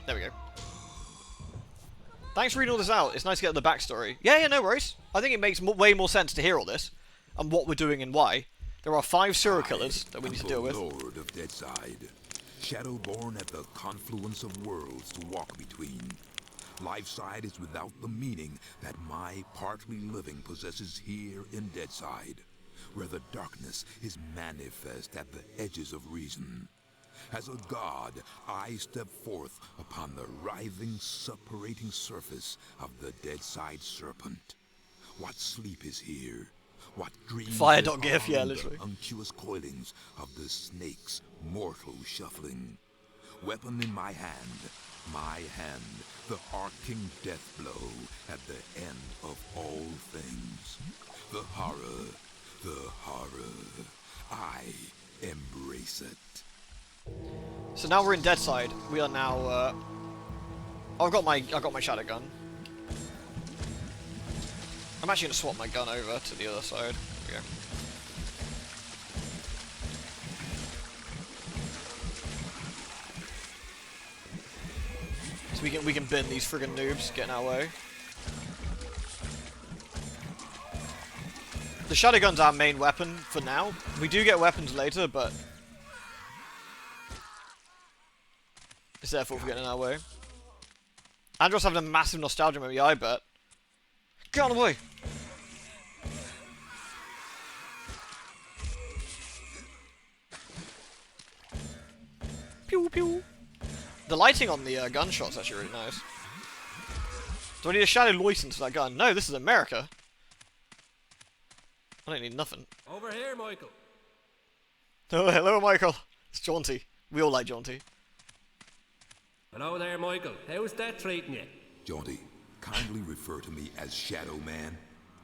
There we go. Thanks for reading all this out. It's nice to get the backstory. Yeah, no worries. I think it makes way more sense to hear all this and what we're doing and why. There are 5 serial killers that we need to deal with. Lord of Deadside, Shadowborn at the confluence of worlds to walk between. Lifeside is without the meaning that my partly living possesses here in Deadside, where the darkness is manifest at the edges of reason. As a god, I step forth upon the writhing, suppurating surface of the Deadside serpent. What sleep is here? What dreams Fire.gif, yeah, literally. The unctuous coilings of the snake's mortal shuffling. Weapon in my hand, the arcing death blow at the end of all things. The horror, I embrace it. So now we're in Deadside. We are now. I've got my shadow gun. I'm actually gonna swap my gun over to the other side. There we go. So we can bin these friggin' noobs, get in our way. The shadow gun's our main weapon for now. We do get weapons later, but it's their fault for getting in our way. Andros having a massive nostalgia moment, yeah, I bet. Get out of the way! Pew pew! The lighting on the gunshot's actually really nice. Do I need a shadow license for that gun? No, this is America. I don't need nothing. Over here, Michael. Oh, hello, Michael. It's Jaunty. We all like Jaunty. Hello there, Michael. How's that treating you? Jaunty, kindly refer to me as Shadowman.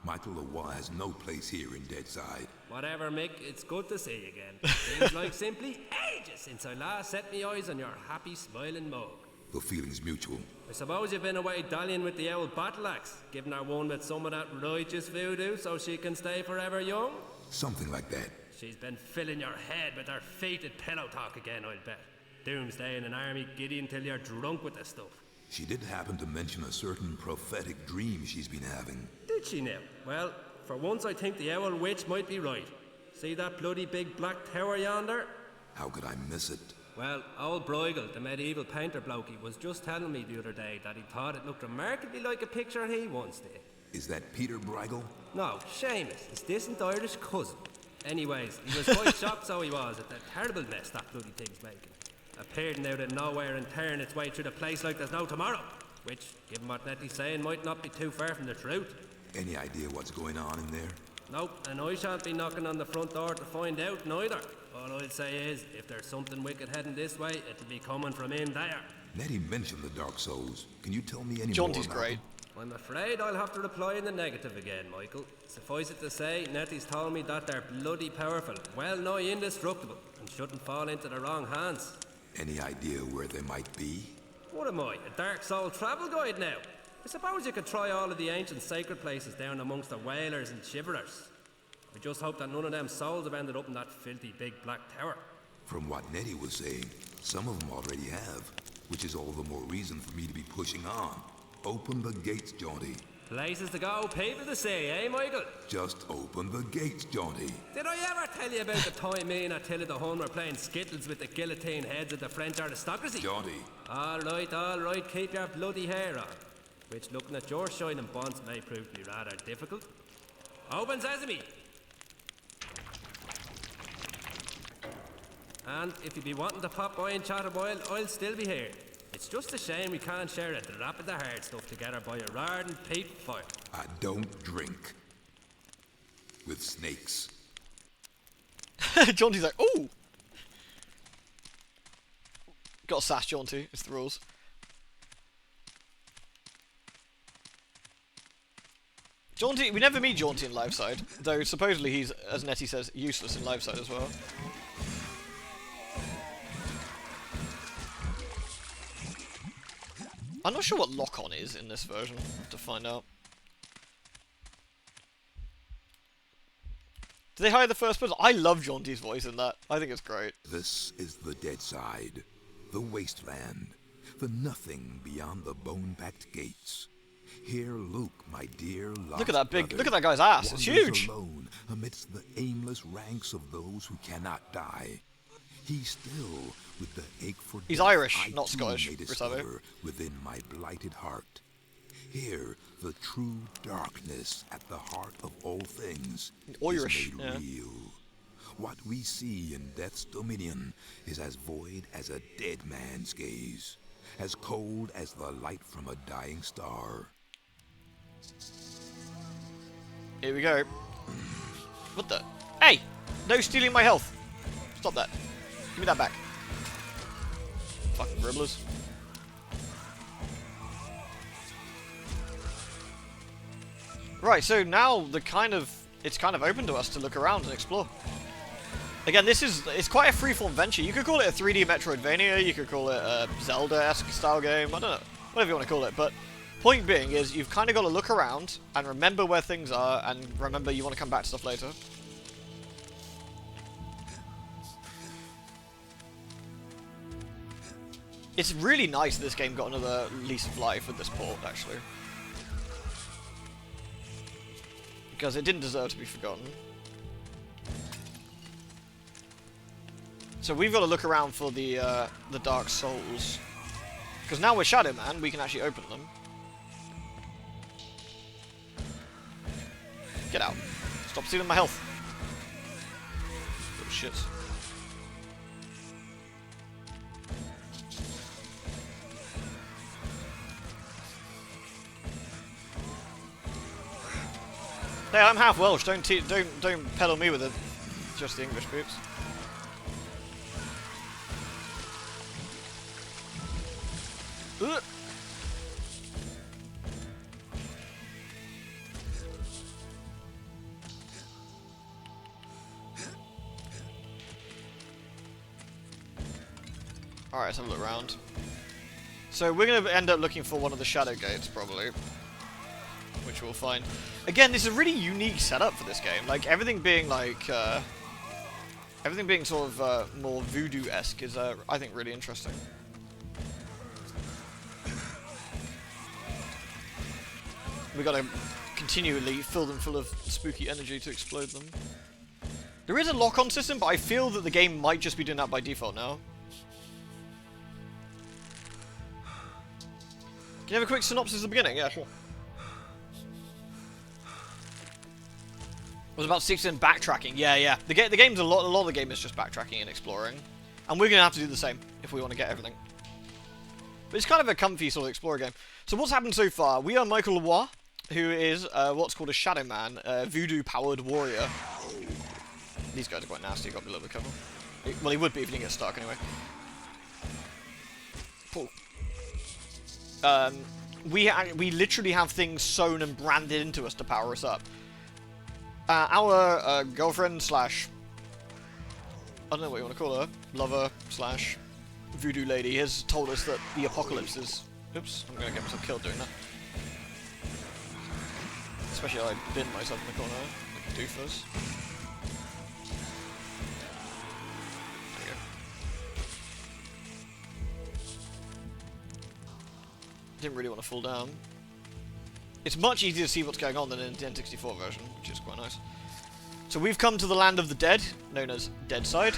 Michael Leroy has no place here in Deadside. Whatever, Mick. It's good to see you again. Seems like simply ages since I last set my eyes on your happy, smiling mug. The feeling's mutual. I suppose you've been away dallying with the old battle axe, giving her one with some of that righteous voodoo so she can stay forever young? Something like that. She's been filling your head with her fated pillow talk again, I'll bet. Doomsday in an army giddy until you're drunk with the stuff. She did happen to mention a certain prophetic dream she's been having. Did she now? Well, for once I think the owl witch might be right. See that bloody big black tower yonder? How could I miss it? Well, old Bruegel, the medieval painter blokey, was just telling me the other day that he thought it looked remarkably like a picture he once did. Is that Peter Bruegel? No, Seamus, his distant Irish cousin. Anyways, he was quite shocked, so he was, at the terrible mess that bloody thing's making. Appearing out of nowhere and tearing its way through the place like there's no tomorrow. Which, given what Nettie's saying, might not be too far from the truth. Any idea what's going on in there? Nope, and I shan't be knocking on the front door to find out neither. All I'll say is, if there's something wicked heading this way, it'll be coming from in there. Nettie mentioned the Dark Souls. Can you tell me any Jaunty's more about great. them? I'm afraid I'll have to reply in the negative again, Michael. Suffice it to say, Nettie's told me that they're bloody powerful, well nigh indestructible, and shouldn't fall into the wrong hands. Any idea where they might be? What am I, a Dark Soul travel guide now? I suppose you could try all of the ancient sacred places down amongst the whalers and shiverers. We just hope that none of them souls have ended up in that filthy big black tower. From what Nettie was saying, some of them already have, which is all the more reason for me to be pushing on. Open the gates, Jaunty. Places to go, people to see, eh, Michael? Just open the gates, Jaunty. Did I ever tell you about the time me and Attila the Hun were playing skittles with the guillotine heads of the French aristocracy? Jaunty. All right, keep your bloody hair on. Which, looking at your shining bonds, may prove to be rather difficult. Open sesame! And if you be wanting to pop by and chat a while, I'll still be here. It's just a shame we can't share a drop of the hard stuff together by a roaring peat fire. I don't drink with snakes. Jaunty's like, ooh! Got a sass, Jaunty. It's the rules. Jaunty, we never meet Jaunty in Liveside, though supposedly he's, as Nettie says, useless in Liveside as well. I'm not sure what lock-on is in this version, to find out. Do they hire the first person? I love Jaunty's voice in that. I think it's great. This is the Deadside, the Wasteland, the nothing beyond the bone-packed gates. Here Luke, my dear lost Look at that big, brother, look at that guy's ass, it's wanders huge! alone amidst the aimless ranks of those who cannot die. He's still with the ache for He's death Irish, I not too Scottish, may Gustavo. discover within my blighted heart. Here, the true darkness at the heart of all things Irish, is made yeah. real. What we see in Death's dominion is as void as a dead man's gaze, as cold as the light from a dying star. Here we go. What the? Hey! No stealing my health! Stop that. Give me that back. Fucking gribblers. Right, so now it's kind of open to us to look around and explore. Again, it's quite a freeform venture. You could call it a 3D Metroidvania, you could call it a Zelda-esque style game, I don't know, whatever you want to call it, but point being is you've kind of got to look around and remember where things are and remember you want to come back to stuff later. It's really nice this game got another lease of life with this port, actually. Because it didn't deserve to be forgotten. So we've got to look around for the Dark Souls. Because now we're Shadowman, we can actually open them. Get out. Stop stealing my health. Little shits. Hey, I'm half Welsh. Don't peddle me with it. Just the English boots. Ugh. Alright, let's have a look around. So we're going to end up looking for one of the shadow gates, probably. Which we'll find. Again, this is a really unique setup for this game. Like, everything being like, everything being sort of more Voodoo-esque is, I think, really interesting. We gotta continually fill them full of spooky energy to explode them. There is a lock-on system, but I feel that the game might just be doing that by default now. Can you have a quick synopsis at the beginning? Yeah, sure. Was about 6 in backtracking. Yeah. The game's a lot of the game is just backtracking and exploring, and we're gonna have to do the same if we want to get everything. But it's kind of a comfy sort of explorer game. So what's happened so far? We are Michael Leroy, who is what's called a Shadowman, a voodoo-powered warrior. These guys are quite nasty. Got to be a little bit careful. Well, he would be if he didn't get stuck anyway. Cool. We literally have things sewn and branded into us to power us up. Our girlfriend slash, I don't know what you want to call her, lover slash Voodoo lady has told us that the apocalypse is... Oops, I'm gonna get myself killed doing that. Especially I binned myself in the corner, like doofus. There we go. Didn't really want to fall down. It's much easier to see what's going on than in the N64 version, which is quite nice. So we've come to the land of the dead, known as Deadside,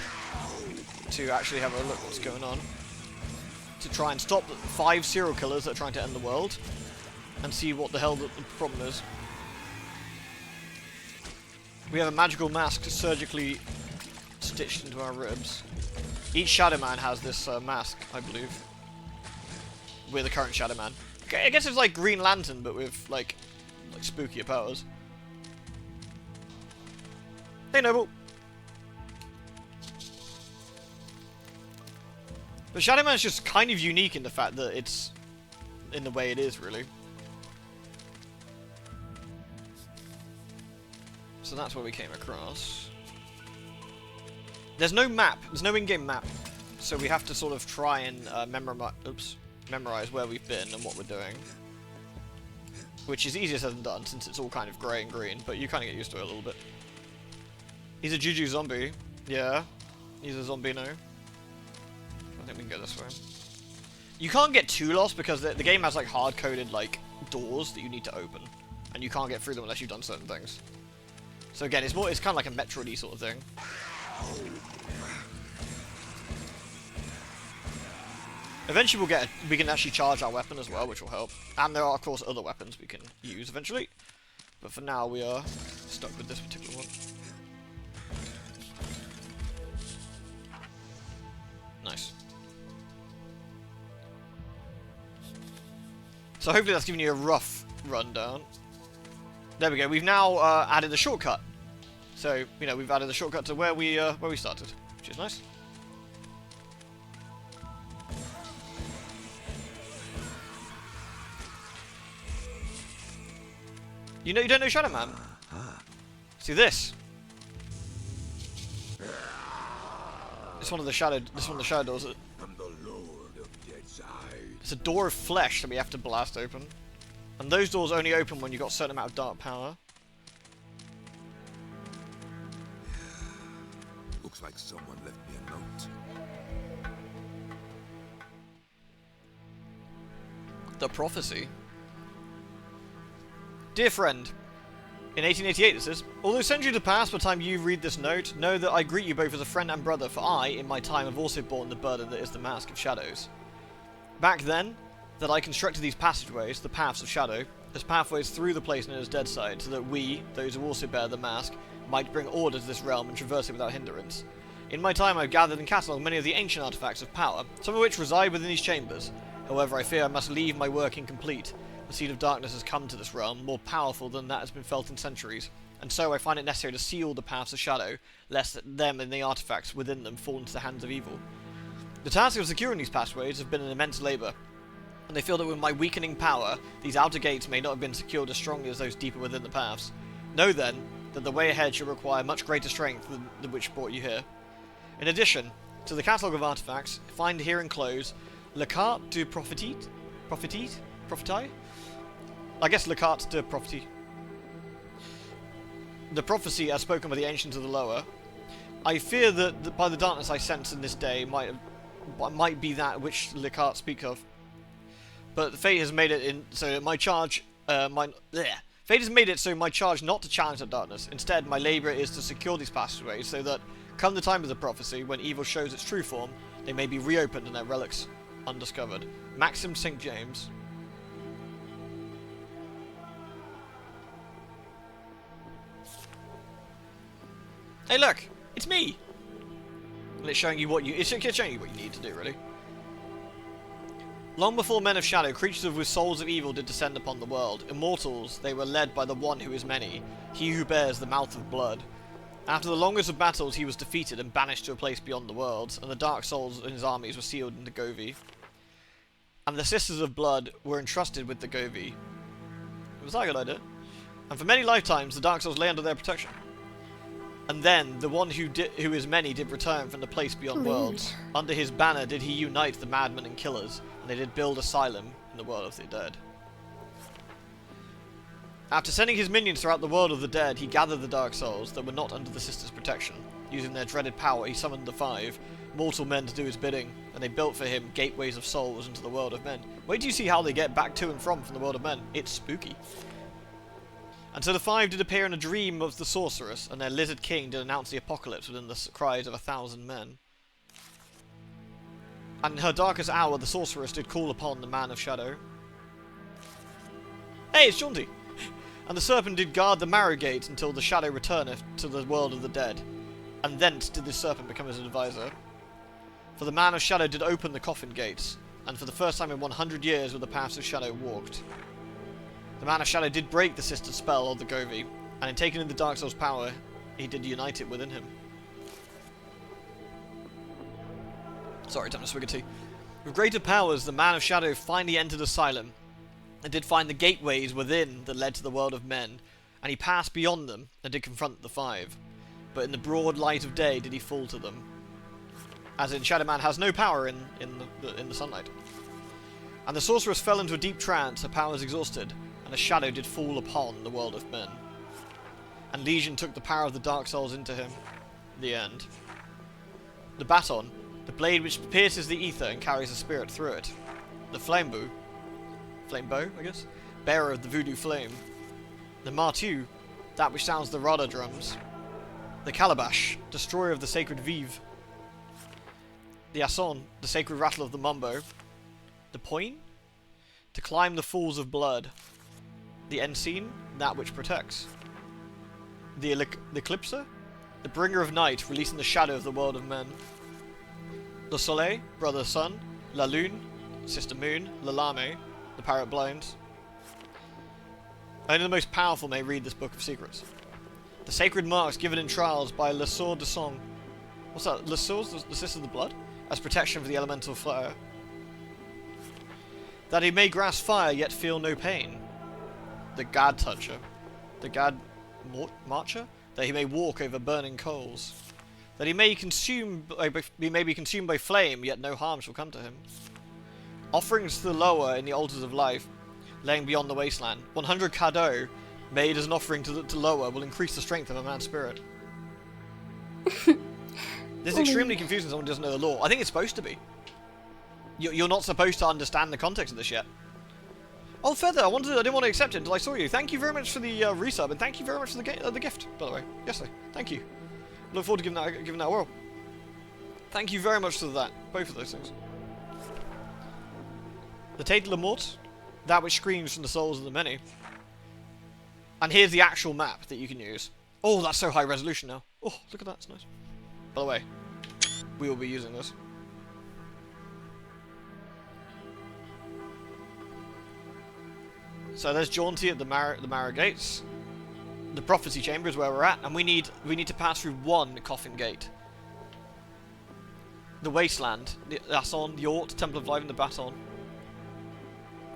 to actually have a look what's going on. To try and stop the 5 serial killers that are trying to end the world, and see what the hell the problem is. We have a magical mask surgically stitched into our ribs. Each Shadowman has this mask, I believe. We're the current Shadowman. I guess it's like Green Lantern, but with like spookier powers. Hey, Noble. But Shadowman's just kind of unique in the fact that it's in the way it is, really. So that's what we came across. There's no map. There's no in-game map. So we have to sort of try and memorize where we've been and what we're doing. Which is easier said than done, since it's all kind of grey and green, but you kind of get used to it a little bit. He's a Juju zombie. Yeah. He's a zombie now. I think we can go this way. You can't get too lost because the game has like hard-coded like doors that you need to open. And you can't get through them unless you've done certain things. So again, it's kind of like a Metroid-y sort of thing. Eventually we can actually charge our weapon as well, which will help. And there are of course other weapons we can use eventually. But for now we are stuck with this particular one. Nice. So hopefully that's giving you a rough rundown. There we go. We've now added a shortcut. So, you know, we've added a shortcut to where we started, which is nice. You don't know Shadowman? See this? It's one of the shadow doors. I'm the Lord of Deadside. It's a door of flesh that we have to blast open. And those doors only open when you've got a certain amount of dark power. Looks like someone left me a note. The prophecy. Dear friend, in 1888 this is, although centuries have passed by the time you read this note, know that I greet you both as a friend and brother, for I, in my time, have also borne the burden that is the Mask of Shadows. Back then, that I constructed these passageways, the Paths of Shadow, as pathways through the place known as Deadside, so that we, those who also bear the mask, might bring order to this realm and traverse it without hindrance. In my time I've gathered and catalogued many of the ancient artifacts of power, some of which reside within these chambers. However, I fear I must leave my work incomplete. The seed of darkness has come to this realm, more powerful than that has been felt in centuries, and so I find it necessary to seal the Paths of Shadow, lest them and the artifacts within them fall into the hands of evil. The task of securing these pathways have been an immense labour, and they feel that with my weakening power, these outer gates may not have been secured as strongly as those deeper within the paths. Know then, that the way ahead shall require much greater strength than the which brought you here. In addition to the catalogue of artifacts, find here enclosed Le Carte de Prophétie? I guess Le Carte de Prophétie. The prophecy as spoken by the ancients of the lower. I fear that by the darkness I sense in this day might be that which Le Carte speak of. But fate has made it so my charge Fate has made it so my charge not to challenge that darkness. Instead, my labour is to secure these passageways so that, come the time of the prophecy, when evil shows its true form, they may be reopened and their relics undiscovered. Maxim St. James. Hey look! It's me! And it's showing you what you need to do, really. Long before men of shadow, creatures with souls of evil did descend upon the world. Immortals, they were led by the one who is many, he who bears the mouth of blood. After the longest of battles, he was defeated and banished to a place beyond the worlds, and the dark souls in his armies were sealed into Govi. And the Sisters of Blood were entrusted with the Govi. Was that a good idea? And for many lifetimes, the dark souls lay under their protection. And then the one who is many did return from the place beyond worlds. Under his banner did he unite the madmen and killers, and they did build asylum in the world of the dead. After sending his minions throughout the world of the dead, he gathered the dark souls that were not under the sisters' protection. Using their dreaded power, he summoned the 5 mortal men to do his bidding, and they built for him gateways of souls into the world of men. Wait till you see how they get back to and from the world of men. It's spooky. And so the 5 did appear in a dream of the sorceress, and their lizard king did announce the apocalypse within the cries of 1,000 men. And in her darkest hour, the sorceress did call upon the man of shadow. Hey, it's Jaunty! And the serpent did guard the marrow gate until the shadow returneth to the world of the dead. And thence did this serpent become his advisor. For the man of shadow did open the coffin gates, and for the first time in 100 years were the paths of shadow walked. The man of shadow did break the sister's spell of the Govi, and in taking in the dark soul's power, he did unite it within him. Sorry, time to swig a tea. With greater powers, the man of shadow finally entered Asylum, and did find the gateways within that led to the world of men, and he passed beyond them, and did confront the 5. But in the broad light of day did he fall to them. As in, Shadowman has no power in the sunlight. And the sorceress fell into a deep trance, her powers exhausted, and a shadow did fall upon the world of men. And Legion took the power of the dark souls into him. The end. The baton, the blade which pierces the ether and carries the spirit through it. The flame bow, I guess, bearer of the voodoo flame. The martu, that which sounds the rada drums. The calabash, destroyer of the sacred vive. The asson, the sacred rattle of the mumbo. The poin, to climb the falls of blood. The ensign, that which protects. The eclipser, the bringer of night, releasing the shadow of the world of men. Le soleil, brother sun. La lune, sister moon. La lame, the parrot blind. Only the most powerful may read this book of secrets. The sacred marks given in trials by Le Soeur de Song. What's that? Le Soeurs, the sister of the blood? As protection for the elemental fire. That he may grasp fire yet feel no pain. The Gad Toucher. The Gad Marcher? That he may walk over burning coals. That he may be consumed by flame yet no harm shall come to him. Offerings to the lower in the altars of life, laying beyond the wasteland. 100 cadeaux made as an offering to lower will increase the strength of a man's spirit. This is extremely confusing to someone who doesn't know the lore. I think it's supposed to be. You're not supposed to understand the context of this yet. Oh, Feather, I didn't want to accept it until I saw you. Thank you very much for the resub, and thank you very much for the gift, by the way. Yesterday. Thank you. Look forward to giving that a whirl. Thank you very much for that. Both of those things. The Tête de la Mort, that which screams from the souls of the many. And here's the actual map that you can use. Oh, that's so high resolution now. Oh, look at that, it's nice. By the way, we will be using this. So there's Jaunty at the Marrow Gates. The Prophecy Chamber is where we're at, and we need to pass through one coffin gate. The Wasteland, the Asson, the Ort, Temple of Life, and the Baton.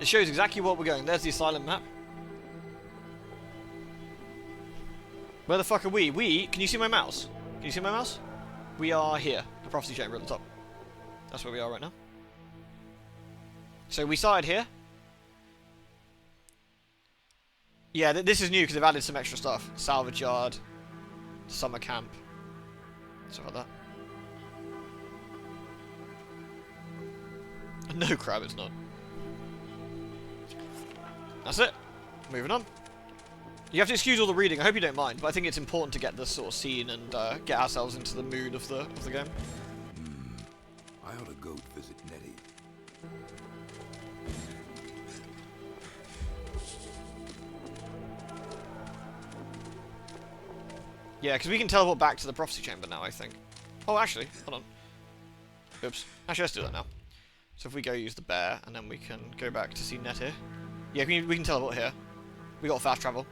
It shows exactly what we're going. There's the Asylum map. Where the fuck are we? Can you see my mouse? Can you see my mouse? We are here. The Prophecy Chamber at the top. That's where we are right now. So we started here. Yeah, this is new because they've added some extra stuff. Salvage yard, summer camp, stuff like that. No crab, it's not. That's it. Moving on. You have to excuse all the reading. I hope you don't mind, but I think it's important to get this sort of scene and get ourselves into the mood of the game. I ought to go visit Nettie. Yeah, because we can teleport back to the Prophecy Chamber now, I think. Oh, actually, hold on. Oops. Actually, let's do that now. So if we go use the bear, and then we can go back to see Nettie. Yeah, we can teleport here. We got fast travel.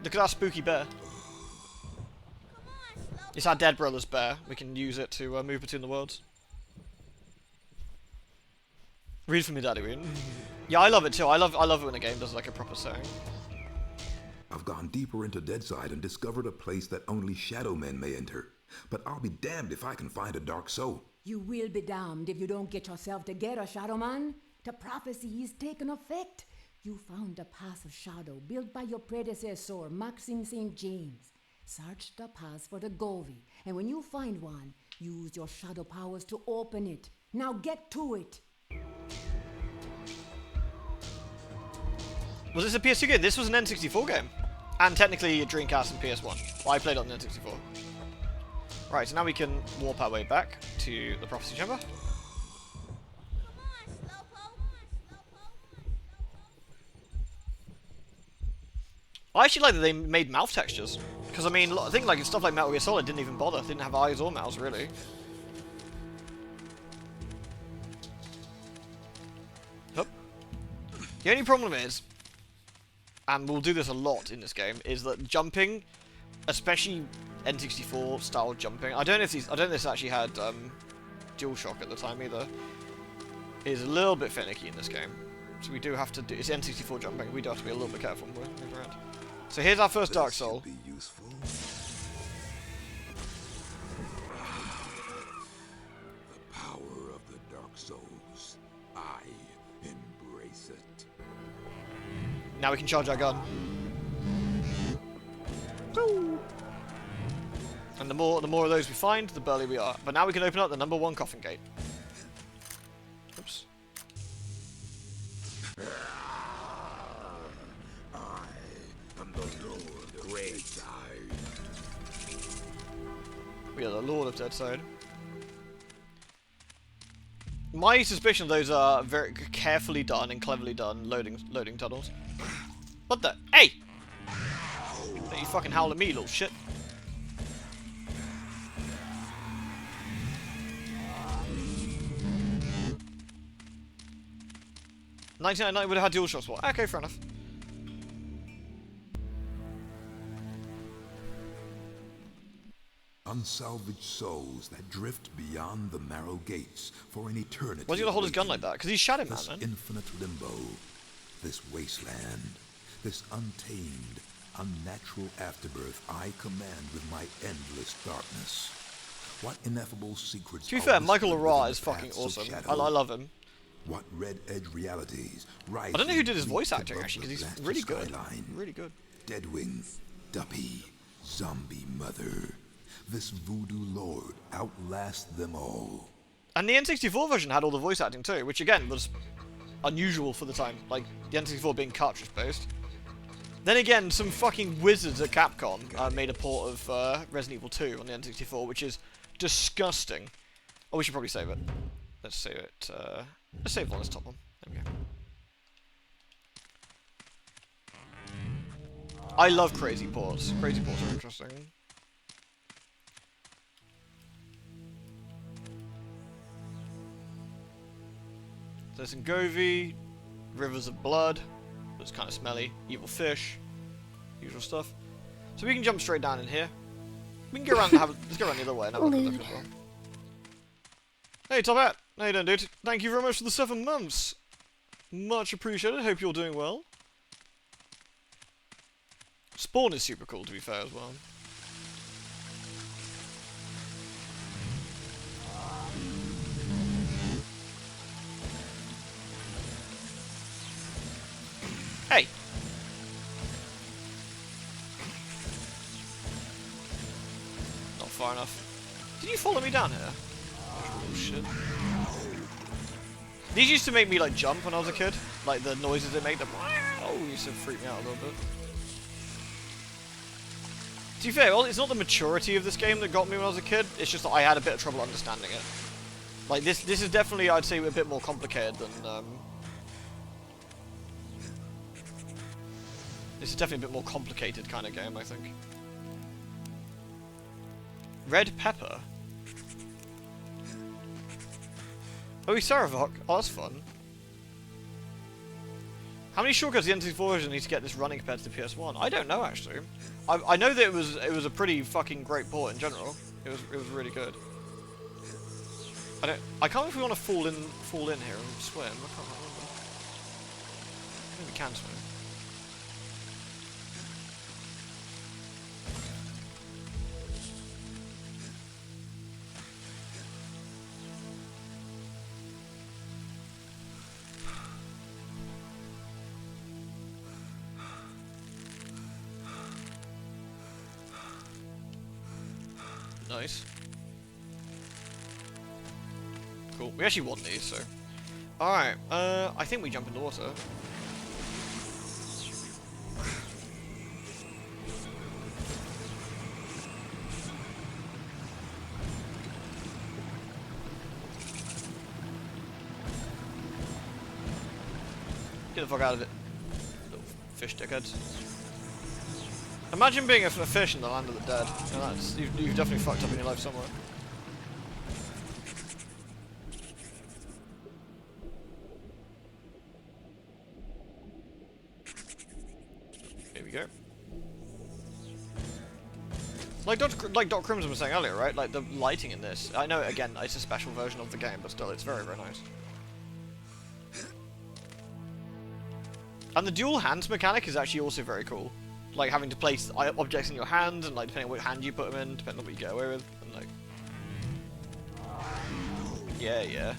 Look at our spooky bear. It's our dead brother's bear. We can use it to move between the worlds. Read for me, Daddy. Yeah, I love it too. I love it when a game does like a proper setting. I've gone deeper into Deadside and discovered a place that only Shadowmen may enter. But I'll be damned if I can find a dark soul. You will be damned if you don't get yourself together, Shadowman. The prophecy is taking effect. You found the Pass of Shadow built by your predecessor, Maxim St. James. Search the pass for the Govi, and when you find one, use your shadow powers to open it. Now get to it. Was this a PS2 game? This was an N64 game. And technically a Dreamcast and PS1. Well, I played on the N64. Right, so now we can warp our way back to the prophecy chamber. I actually like that they made mouth textures. Because, I mean, I think like stuff like Metal Gear Solid didn't even bother. They didn't have eyes or mouths, really. Oh. The only problem is, and we'll do this a lot in this game, is that jumping, especially N64 style jumping, I don't know if this actually had DualShock at the time either, is a little bit finicky in this game. So we do have to do, it's N64 jumping, we do have to be a little bit careful when we move around. So here's our first Dark Soul. Be useful. The power of the Dark Souls. I embrace it. Now we can charge our gun. Woo! And the more of those we find, the burlier we are. But now we can open up the number 1 coffin gate. Oops. We are the Lord of Deadside. My suspicion of those are very carefully done and cleverly done loading tunnels. What the? Hey! Don't you fucking howl at me, little shit. $19.99 would have had dual shots. Well, okay, fair enough. Unsalvaged souls that drift beyond the marrow gates for an eternity. Why's he gonna hold his gun like that? Because he's Shadowman, This man. infinite limbo, this wasteland, this untamed, unnatural afterbirth I command with my endless darkness. What ineffable secrets. To be are fair, whispered Michael within O'Ra the is fucking paths of awesome. shadow? I love him. What red edge realities rise. I don't know who did his voice acting actually, because he's really good. Skyline. Really good. Deadwing, Duppy, Zombie Mother. This voodoo lord outlasts them all. And the N64 version had all the voice acting too, which again was unusual for the time. Like the N64 being cartridge based. Then again, some fucking wizards at Capcom made a port of Resident Evil 2 on the N64, which is disgusting. Oh, we should probably save it. Let's save it. Let's save it on this top one. There we go. I love crazy ports. Crazy ports are interesting. So there's Ngovi, Rivers of Blood, that's kind of smelly, evil fish, usual stuff. So we can jump straight down in here. We can go around and let's go around the other way and have a look as well. Hey Top Hat, how you doing, dude? Thank you very much for the 7 months. Much appreciated, hope you're doing well. Spawn is super cool to be fair as well. Hey! Not far enough. Did you follow me down here? Oh shit. These used to make me like jump when I was a kid. Like the noises they make, them. Oh, used to freak me out a little bit. To be fair, well, it's not the maturity of this game that got me when I was a kid, it's just that I had a bit of trouble understanding it. Like this is definitely, I'd say, a bit more complicated than this is definitely a bit more complicated kind of game, I think. Red pepper. Oh, he's Saravok. Oh, that's fun. How many shortcuts the N64 version needs to get this running compared to the PS1? I don't know actually. I know that it was a pretty fucking great port in general. It was really good. I can't remember if we want to fall in here and swim. I can't remember. I think we can swim. Nice. Cool. We actually want these, so. Alright, I think we jump in the water. Get the fuck out of it. Little fish dickheads. Imagine being a fish in the land of the dead. You know, you've definitely fucked up in your life somewhere. Here we go. Like Dr. Crimson was saying earlier, right? Like the lighting in this. I know, again, it's a special version of the game, but still, it's very, very nice. And the dual hands mechanic is actually also very cool. Like having to place objects in your hand, and like depending on what hand you put them in, depending on what you get away with, and like. Yeah, yeah.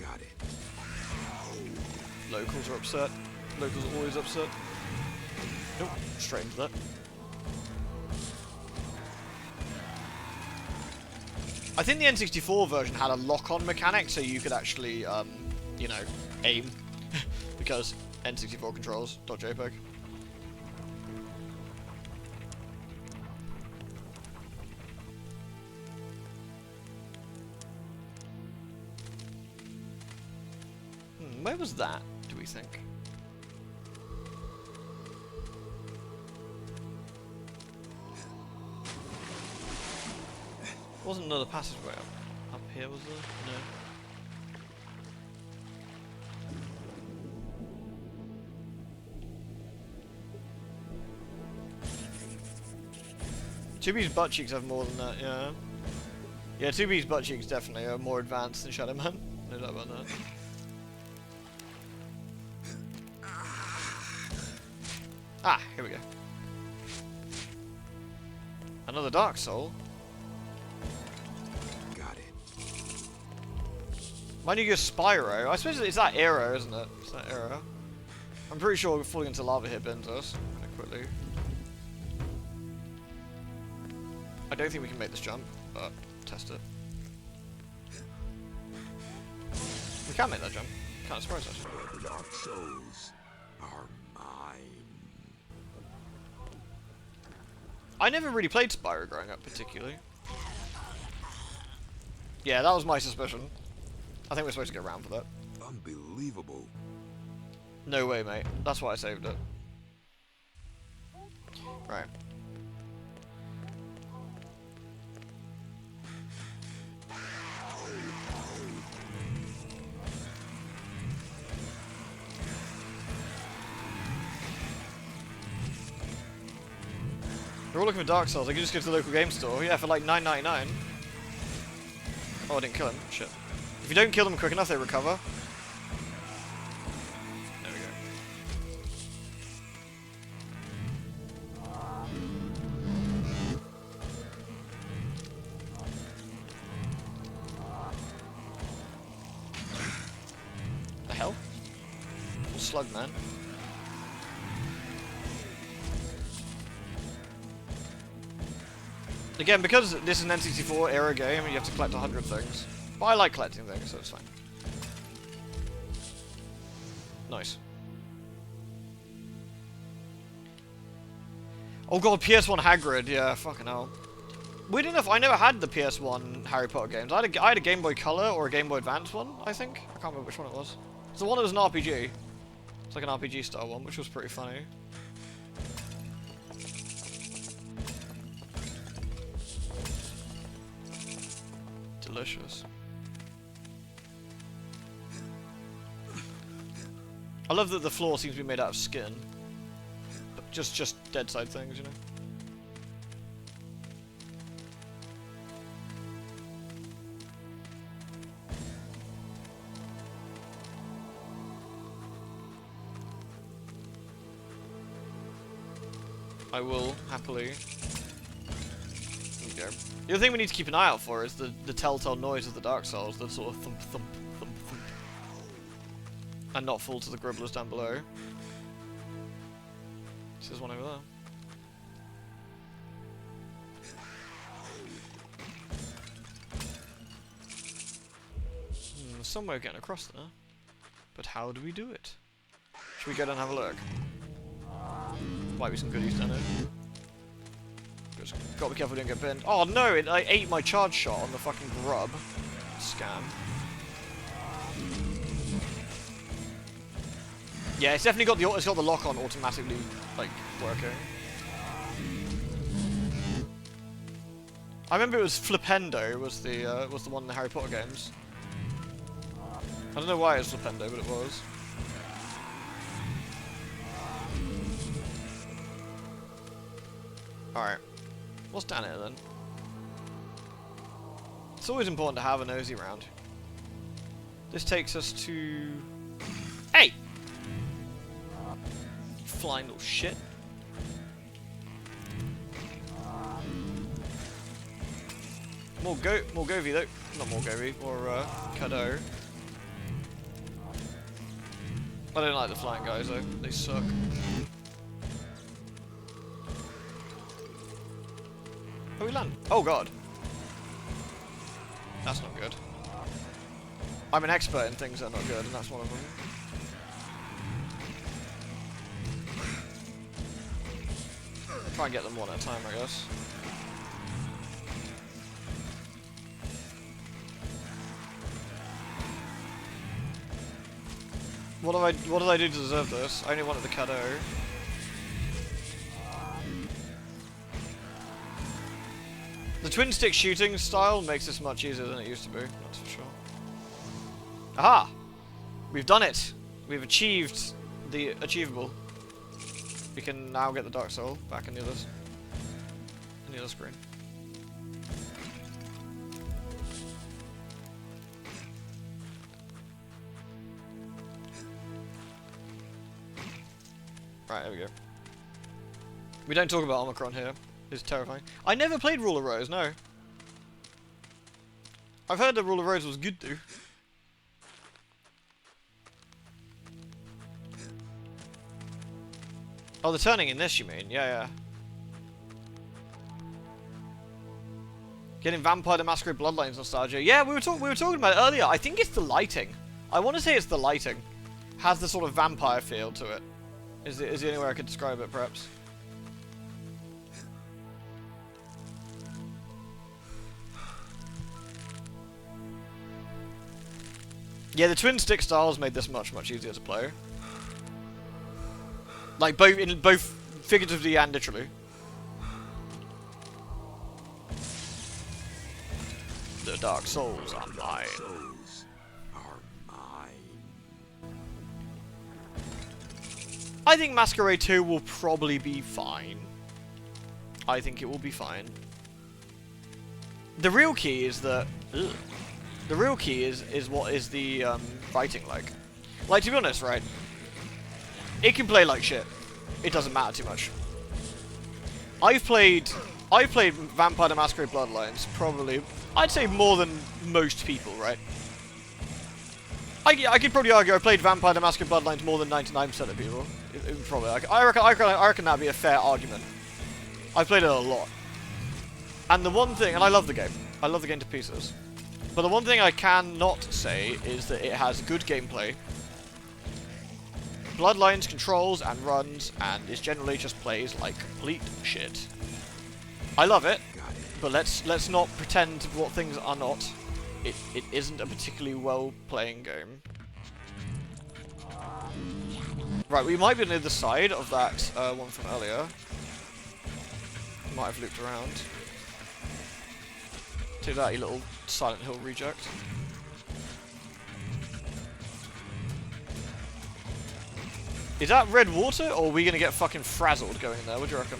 Got it. Locals are upset. Locals are always upset. Nope, straight into that. I think the N64 version had a lock-on mechanic, so you could actually, you know, aim. Because N64 controls .jpg. Where was that, do we think? Wasn't another passageway up here, was there? No. Tubi's butt cheeks have more than that, yeah. Yeah, Tubi's butt cheeks definitely are more advanced than Shadowman. No doubt about that. Ah, here we go. Another Dark Soul. Got it. Might you go Spyro? I suppose it's that arrow, isn't it? It's that arrow. I'm pretty sure falling into lava here bends us quite quickly. I don't think we can make this jump, but test it. We can make that jump. Kind of surprised us. The Dark Souls are mine. I never really played Spyro growing up, particularly. Yeah, that was my suspicion. I think we're supposed to get around for that. Unbelievable. No way, mate. That's why I saved it. Right. We're all looking for Dark Souls. I can just go to the local game store. Yeah, for like $9.99. Oh, I didn't kill him. Shit. If you don't kill them quick enough, they recover. There we go. The hell? Full slug, man. Again, because this is an N64 era game, you have to collect 100 things. But I like collecting things, so it's fine. Nice. Oh god, PS1 Hagrid, yeah, fucking hell. Weird enough, I never had the PS1 Harry Potter games. I had a Game Boy Color or a Game Boy Advance one, I think. I can't remember which one it was. It's the one that was an RPG. It's like an RPG style one, which was pretty funny. Delicious. I love that the floor seems to be made out of skin. But just Deadside things, you know? I will happily. There we go. The other thing we need to keep an eye out for is the telltale noise of the Dark Souls, the sort of thump thump thump thump. And not fall to the gribblers down below. There's one over there. There's some way of getting across there. But how do we do it? Should we go down and have a look? Might be some goodies down there. Just gotta be careful we don't get burned. Oh no, it like, ate my charge shot on the fucking grub. Scam. Yeah, it's definitely got the lock on automatically like working. I remember it was Flipendo was the one in the Harry Potter games. I don't know why it's Flipendo, but it was. Alright. What's down here then? It's always important to have a nosy round. This takes us to... Hey! Flying little shit. More Govy though. Not more Govy, more Cadeau. I don't like the flying guys though, they suck. Oh, we land. Oh god. That's not good. I'm an expert in things that are not good, and that's one of them. Try and get them one at a time, I guess. What did I do to deserve this? I only wanted the Cadeau. The twin stick shooting style makes this much easier than it used to be, that's for sure. Aha! We've done it! We've achieved the achievable. We can now get the Dark Soul back in the other screen. Right, there we go. We don't talk about Omicron here. It's terrifying. I never played Rule of Rose, no. I've heard that Rule of Rose was good though. Oh, the turning in this, you mean? Yeah, yeah. Getting Vampire the Masquerade Bloodlines nostalgia. Yeah, we were talking about it earlier. I think it's the lighting. I want to say it's the lighting. Has the sort of vampire feel to it. Is the only way I could describe it, perhaps. Yeah, the twin stick styles made this much easier to play. Like both figuratively and literally. The Dark Souls are mine. I think Masquerade 2 will probably be fine. I think it will be fine. The real key is that... Ugh. The real key is what is the writing like. Like, to be honest, right? It can play like shit. It doesn't matter too much. I've played Vampire the Masquerade Bloodlines probably, I'd say more than most people, right? I could probably argue I played Vampire the Masquerade Bloodlines more than 99% of people. Probably. I reckon that'd be a fair argument. I've played it a lot. And the one thing, and I love the game. I love the game to pieces. But the one thing I cannot say is that it has good gameplay. Bloodlines controls and runs, and it generally just plays like complete shit. I love it, but let's not pretend what things are not. It isn't a particularly well-playing game. Right, we might be on the other side of that one from earlier. Might have looped around. Take that, you little Silent Hill reject. Is that red water, or are we gonna get fucking frazzled going there? What do you reckon?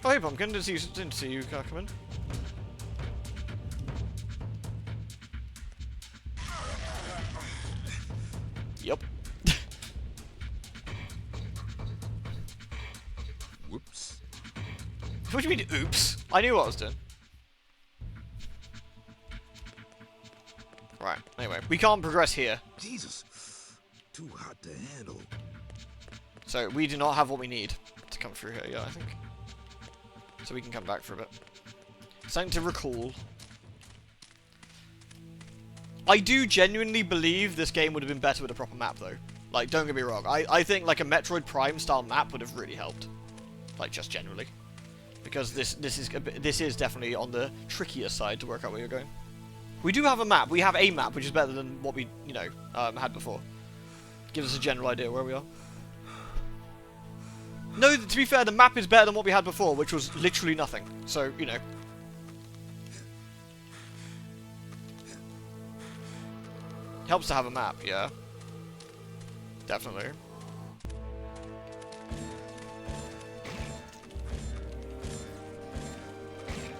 Oh, hey, Pumpkin, didn't see you come in. Yup. Whoops. What do you mean, oops? I knew what I was doing. Right, anyway, we can't progress here. Jesus. Too hot to handle. So we do not have what we need to come through here, yeah, I think. So we can come back for a bit. Something to recall. I do genuinely believe this game would have been better with a proper map, though. Like, don't get me wrong. I think, like, a Metroid Prime style map would have really helped. Like, just generally. Because this is definitely on the trickier side to work out where you're going. We do have a map. We have a map, which is better than what we, you know, had before. Gives us a general idea where we are. No, to be fair, the map is better than what we had before, which was literally nothing. So, you know. Helps to have a map, yeah. Definitely.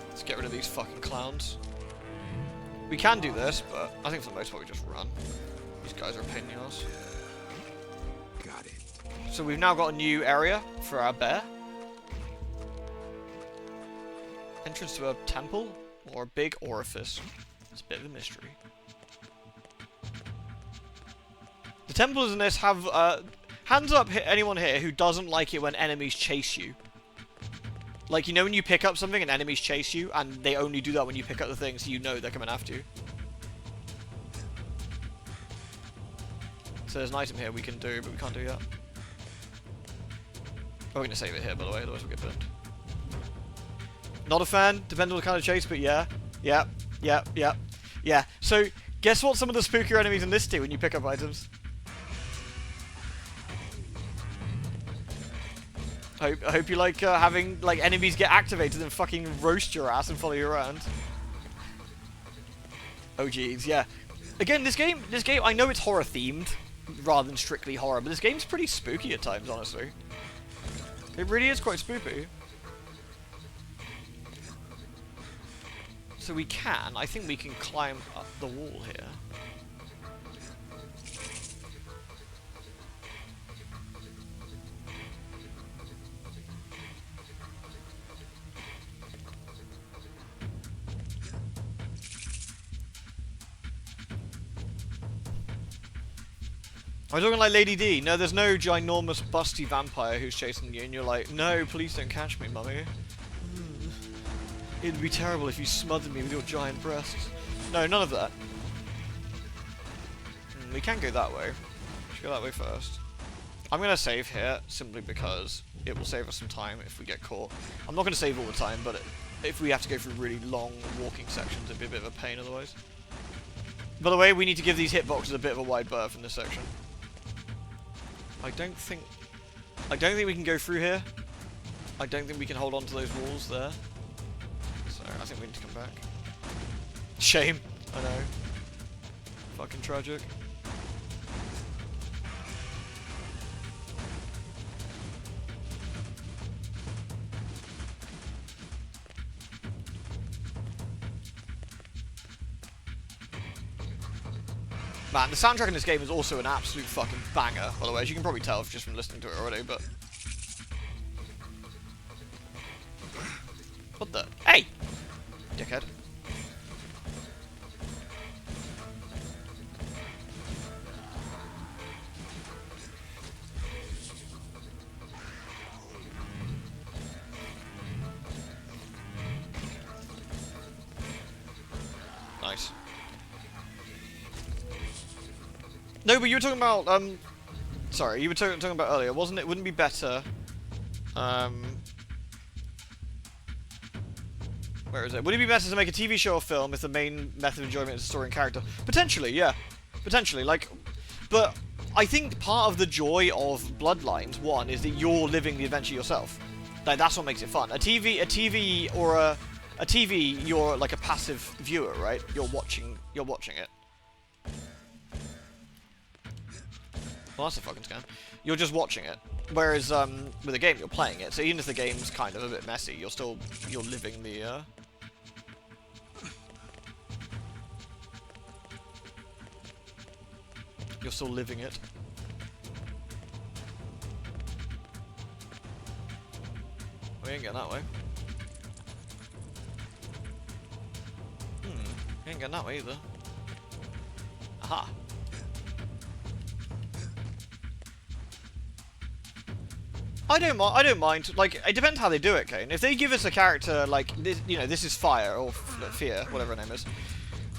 Let's get rid of these fucking clowns. We can do this, but I think for the most part we just run. These guys are a pain in the ass. Got it. So we've now got a new area for our bear. Entrance to a temple or a big orifice. It's a bit of a mystery. The temples in this have, hands up anyone here who doesn't like it when enemies chase you. Like, you know when you pick up something and enemies chase you, and they only do that when you pick up the thing, so you know they're coming after you. So there's an item here we can do, but we can't do yet. We're going to save it here, by the way, otherwise we'll get burned. Not a fan, depends on the kind of chase, but yeah. Yeah. So, guess what some of the spookier enemies in this do when you pick up items? I hope you like having like enemies get activated and fucking roast your ass and follow you around. Oh jeez, yeah. Again, this game, I know it's horror themed rather than strictly horror, but this game's pretty spooky at times, honestly. It really is quite spooky. So I think we can climb up the wall here. I was talking like Lady D. No, there's no ginormous busty vampire who's chasing you and you're like, no, please don't catch me, mummy. It'd be terrible if you smothered me with your giant breasts. No, none of that. We can go that way. We should go that way first. I'm going to save here, simply because it will save us some time if we get caught. I'm not going to save all the time, but if we have to go through really long walking sections, it'd be a bit of a pain otherwise. By the way, we need to give these hitboxes a bit of a wide berth in this section. I don't think we can go through here. I don't think we can hold on to those walls there. So I think we need to come back. Shame. I know. Fucking tragic. Man, the soundtrack in this game is also an absolute fucking banger, by the way, as you can probably tell just from listening to it already, but... What the? Hey! Dickhead. Nice. No, but you were talking about, sorry, you were talking about earlier, wasn't it? Wouldn't it be better, where is it? Would it be better to make a TV show or film if the main method of enjoyment is the story and character? Potentially, yeah. Potentially, like, but I think part of the joy of Bloodlines, one, is that you're living the adventure yourself. Like, that's what makes it fun. A TV, you're like a passive viewer, right? You're watching it. Well, that's a fucking scam. You're just watching it. Whereas, with a game, you're playing it. So even if the game's kind of a bit messy, you're living the, You're still living it. We ain't getting that way. We ain't getting that way either. Aha. I don't mind. Like, it depends how they do it, Kane. If they give us a character like this, you know, this is Fire or Fear, whatever her name is,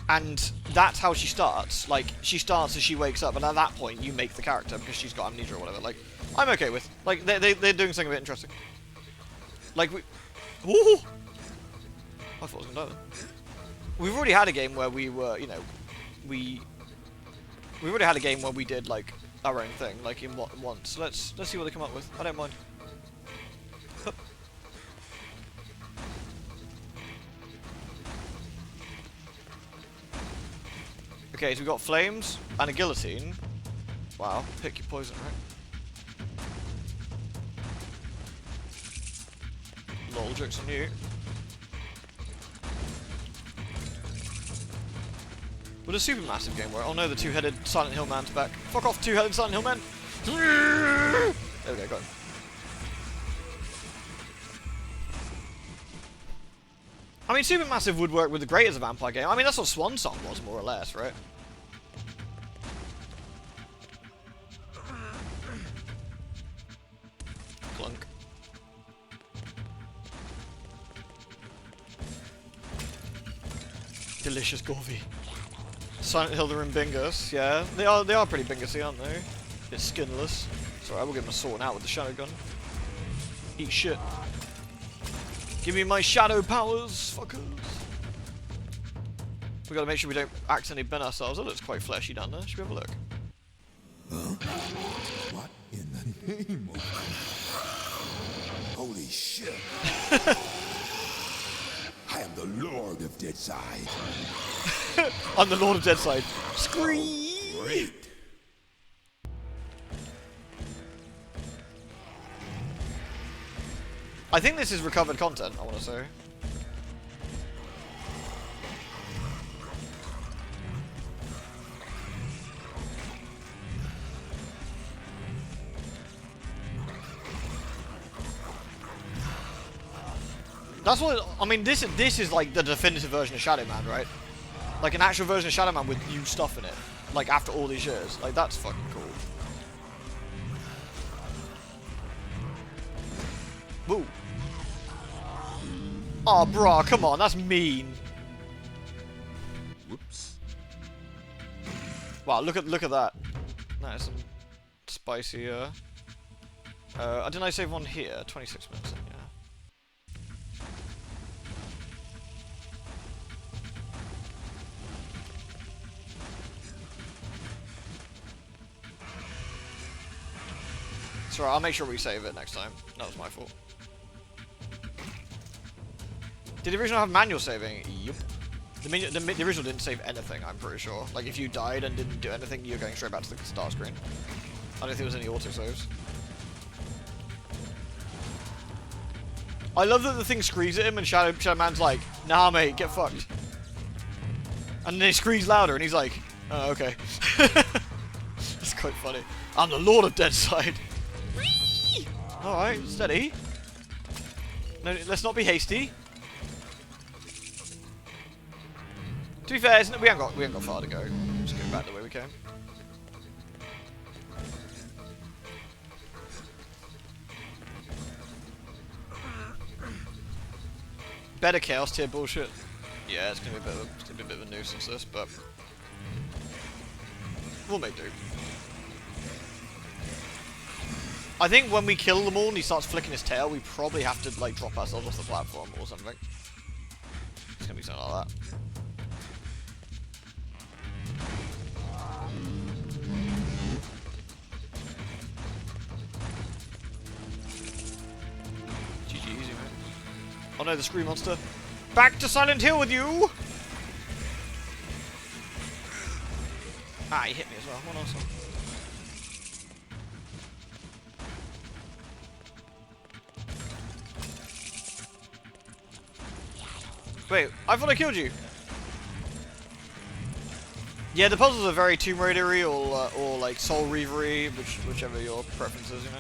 and that's how she starts. Like, she starts as she wakes up, and at that point, you make the character because she's got amnesia or whatever. Like, I'm okay with. Like, they're doing something a bit interesting. Like we. Ooh! I thought I was gonna die then. We've already had a game where we were, you know, we've already had a game where we did like our own thing, like in once. Let's see what they come up with. I don't mind. Hup. Okay, so we've got flames and a guillotine. Wow, pick your poison, right? Lol, joke's on you. Would a supermassive game work? Oh no, the two-headed Silent Hill man's back. Fuck off, two-headed Silent Hill man! There we go, got him. I mean, supermassive would work with the Great as a vampire game. I mean, that's what Swan Song was, more or less, right? Clunk. Delicious Gorvy. Silent Hill, they're in Bingus, yeah. They are pretty Bingusy, aren't they? Bit skinless. Sorry, I will give him a sword out with the shadow gun. Eat shit. Give me my shadow powers, fuckers. We gotta make sure we don't accidentally bend ourselves. That looks quite fleshy down there. Should we have a look? Huh? What in the name of... Holy shit. I am the Lord of Deadside. I'm the Lord of Deadside. Scream! Great. I think this is recovered content, I want to say. That's what I mean. This is like the definitive version of Shadowman, right? Like an actual version of Shadowman with new stuff in it. Like after all these years, like that's fucking cool. Woo. Oh, bruh, come on, that's mean. Whoops. Wow, look at that. That is some spicy. Didn't I save one here? 26 minutes in, yeah. It's alright, I'll make sure we save it next time. That was my fault. Did the original have manual saving? Yup. The original didn't save anything, I'm pretty sure. Like, if you died and didn't do anything, you're going straight back to the start screen. I don't think there was any autosaves. I love that the thing screams at him and Shadowman's like, nah mate, get fucked. And then he screams louder and he's like, oh, okay. It's quite funny. I'm the Lord of Deadside. Alright, steady. No, let's not be hasty. To be fair, we haven't got far to go. Just go back the way we came. Better chaos tier bullshit. Yeah, it's gonna be a bit of a nuisance this, but we'll make do. I think when we kill them all and he starts flicking his tail, we probably have to like drop ourselves off the platform or something. It's gonna be something like that. GG, easy, mate. Oh no, the Scream Monster. Back to Silent Hill with you! Ah, he hit me as well. What else? Wait, I thought I killed you. Yeah, the puzzles are very Tomb Raider-y or like Soul Reaver-y, whichever your preference is, you know.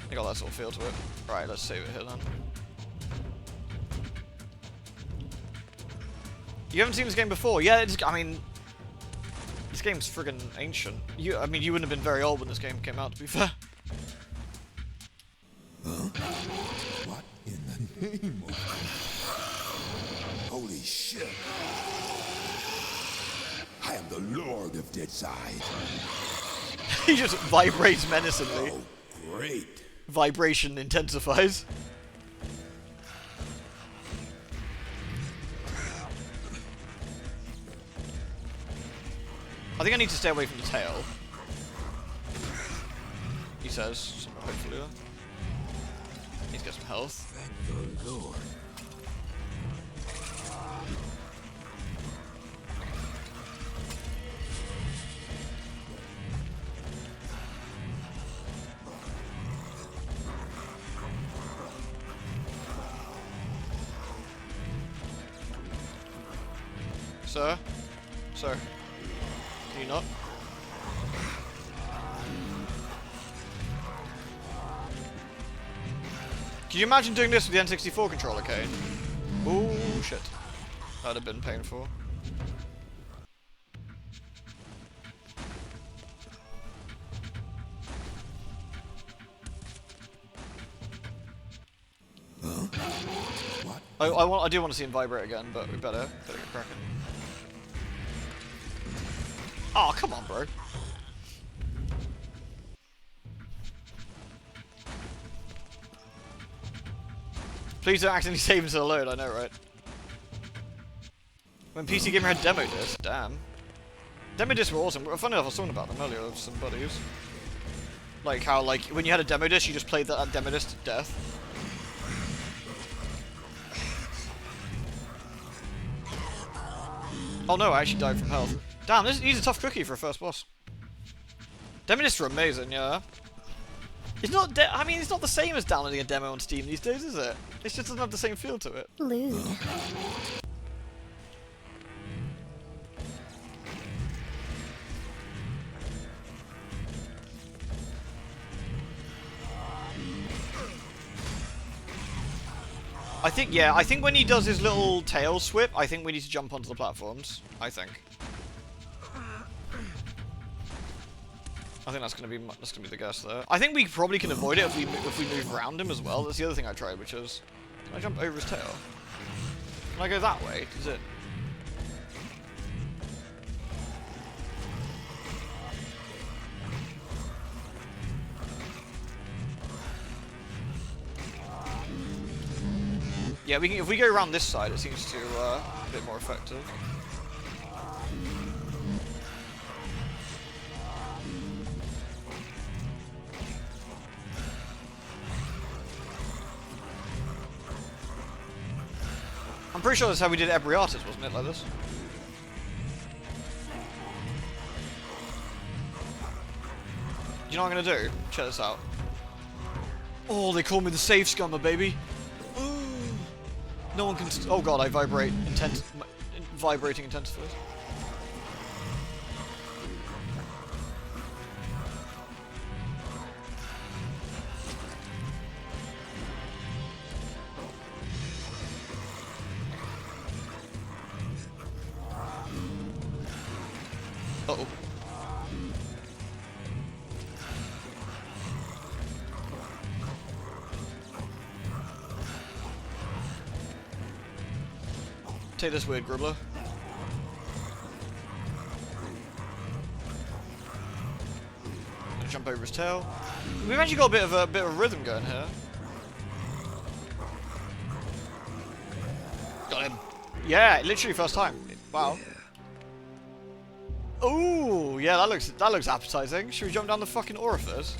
They got that sort of feel to it. Right, let's save it here then. You haven't seen this game before? Yeah, I mean, this game's friggin' ancient. I mean, you wouldn't have been very old when this game came out, to be fair. What in the name of... Holy shit! I am the Lord of Deadside. He just vibrates menacingly. Oh, great. Vibration intensifies. I think I need to stay away from the tail. He says, hopefully. Need to get some health. Thank the Lord. Sir? Sir? Can you not? Can you imagine doing this with the N64 controller, Kane? Ooh, shit. That'd have been painful. What? I do want to see him vibrate again, but we better get cracking. Oh, come on, bro. Please don't accidentally save him to the load, I know, right? When PC Gamer had demo discs, damn. Demo discs were awesome. Funny enough, I was talking about them earlier with some buddies. Like how, like, when you had a demo disc, you just played that demo disc to death. Oh no, I actually died from health. Damn, he's a tough cookie for a first boss. Demo discs are amazing, yeah. It's not. I mean, it's not the same as downloading a demo on Steam these days, is it? It just doesn't have the same feel to it. Lewd. I think, yeah, I think when he does his little tail swip, I think we need to jump onto the platforms. I think that's gonna be the guess there. I think we probably can avoid it if we move around him as well. That's the other thing I tried, which is, can I jump over his tail? Can I go that way? Is it? Yeah, we can. If we go around this side, it seems to a bit more effective. I'm pretty sure that's how we did every artist, wasn't it? Like this. Do you know what I'm gonna do? Check this out. Oh, they call me the safe scummer, baby. No one can. Oh god, I vibrate. Vibrating intensifiers. Uh-oh. Take this weird gribbler. Gonna jump over his tail. We've actually got a bit of rhythm going here. Got him. Yeah, literally first time. Wow. Ooh, yeah, that looks appetizing. Should we jump down the fucking orifice?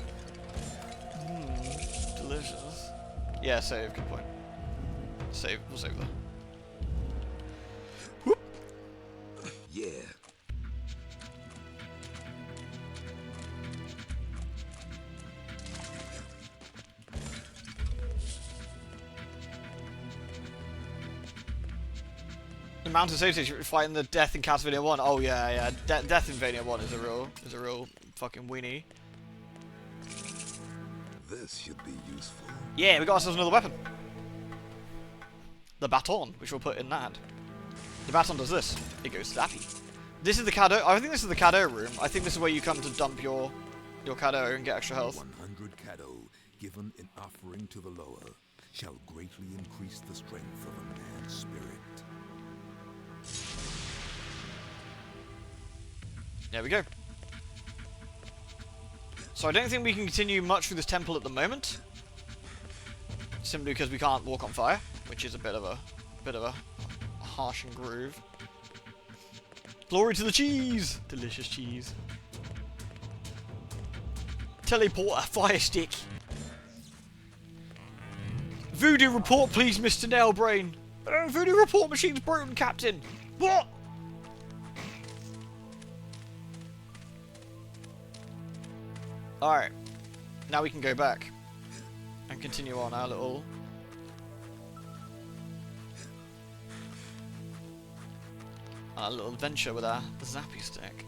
Delicious. Yeah, save. Good point. Save. We'll save that. Whoop. Yeah. The Mountain Sage fighting the Death in Castlevania 1. Oh yeah, yeah. Death in Vania 1 is a real fucking weenie. This should be useful. Yeah, we got ourselves another weapon. The baton, which we'll put in that hand. The baton does this. It goes slappy. This is the Caddo. I think this is the Caddo room. I think this is where you come to dump your Caddo and get extra health. 100 Caddo given in offering to the lower, shall greatly increase the strength of a man's spirit. There we go. So I don't think we can continue much through this temple at the moment, simply because we can't walk on fire, which is a bit of a harsh and groove. Glory to the cheese! Delicious cheese. Teleporter, fire stick. Voodoo report, please, Mr. Nailbrain. Voodoo report machine's broken, Captain. What? Alright. Now we can go back and continue on our little adventure with our zappy stick.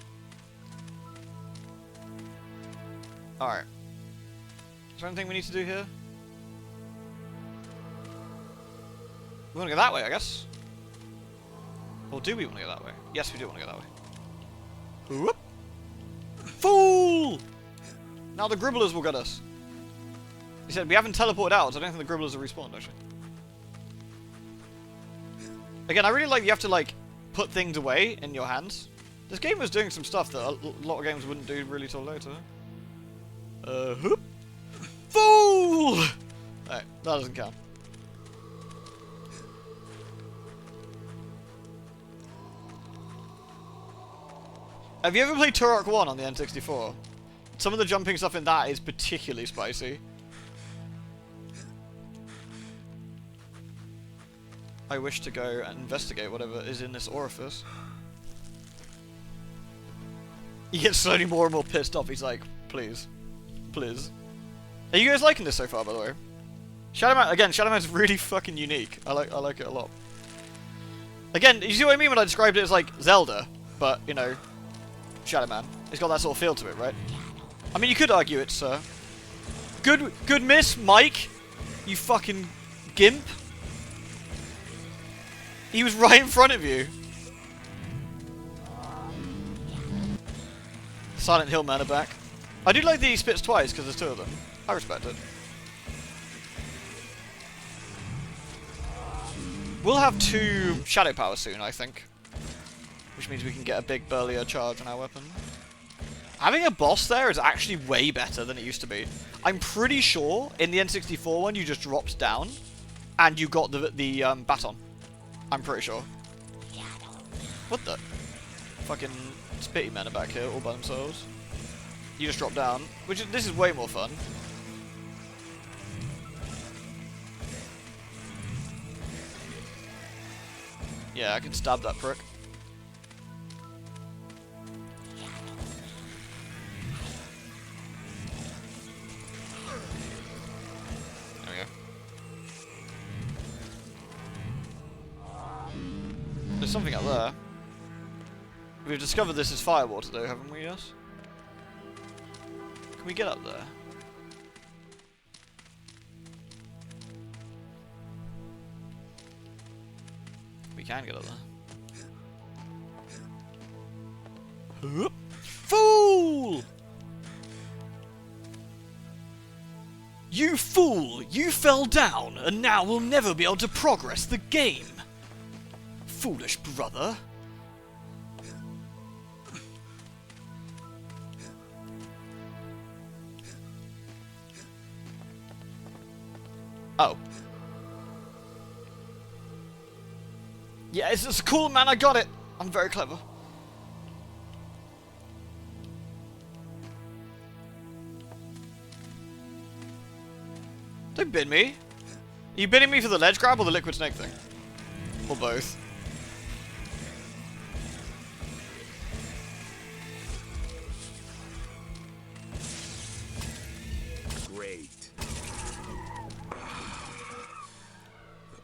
Alright. Is there anything we need to do here? We want to go that way, I guess. Or do we want to go that way? Yes, we do want to go that way. Whoop! Fool! Now the gribblers will get us. He said we haven't teleported out, so I don't think the gribblers have respawned, actually. Again, I really like you have to, like, put things away in your hands. This game was doing some stuff that a lot of games wouldn't do really till later. Whoop! Fool! Alright, that doesn't count. Have you ever played Turok 1 on the N64? Some of the jumping stuff in that is particularly spicy. I wish to go and investigate whatever is in this orifice. He gets slowly more and more pissed off. He's like, please. Please. Are you guys liking this so far, by the way? Shadowman, again, Shadowman's really fucking unique. I like it a lot. Again, you see what I mean when I described it as like Zelda, but, you know, Shadowman. It's got that sort of feel to it, right? I mean, you could argue it's, good miss, Mike! You fucking gimp! He was right in front of you! Silent Hill Man are back. I do like that he spits twice, because there's two of them. I respect it. We'll have 2 shadow power soon, I think. Which means we can get a big burlier charge on our weapon. Having a boss there is actually way better than it used to be. I'm pretty sure in the N64 one you just dropped down and you got the baton. I'm pretty sure. What the? Fucking spitty men are back here all by themselves. You just drop down, this is way more fun. Yeah, I can stab that prick. There's something up there. We've discovered this is firewater though, haven't we, yes? Can we get up there? We can get up there. Fool! You fool! You fell down, and now we'll never be able to progress the game! Foolish brother. Oh. Yeah, it's cool, man, I got it! I'm very clever. Don't bid me. Are you bidding me for the ledge grab or the liquid snake thing? Or both?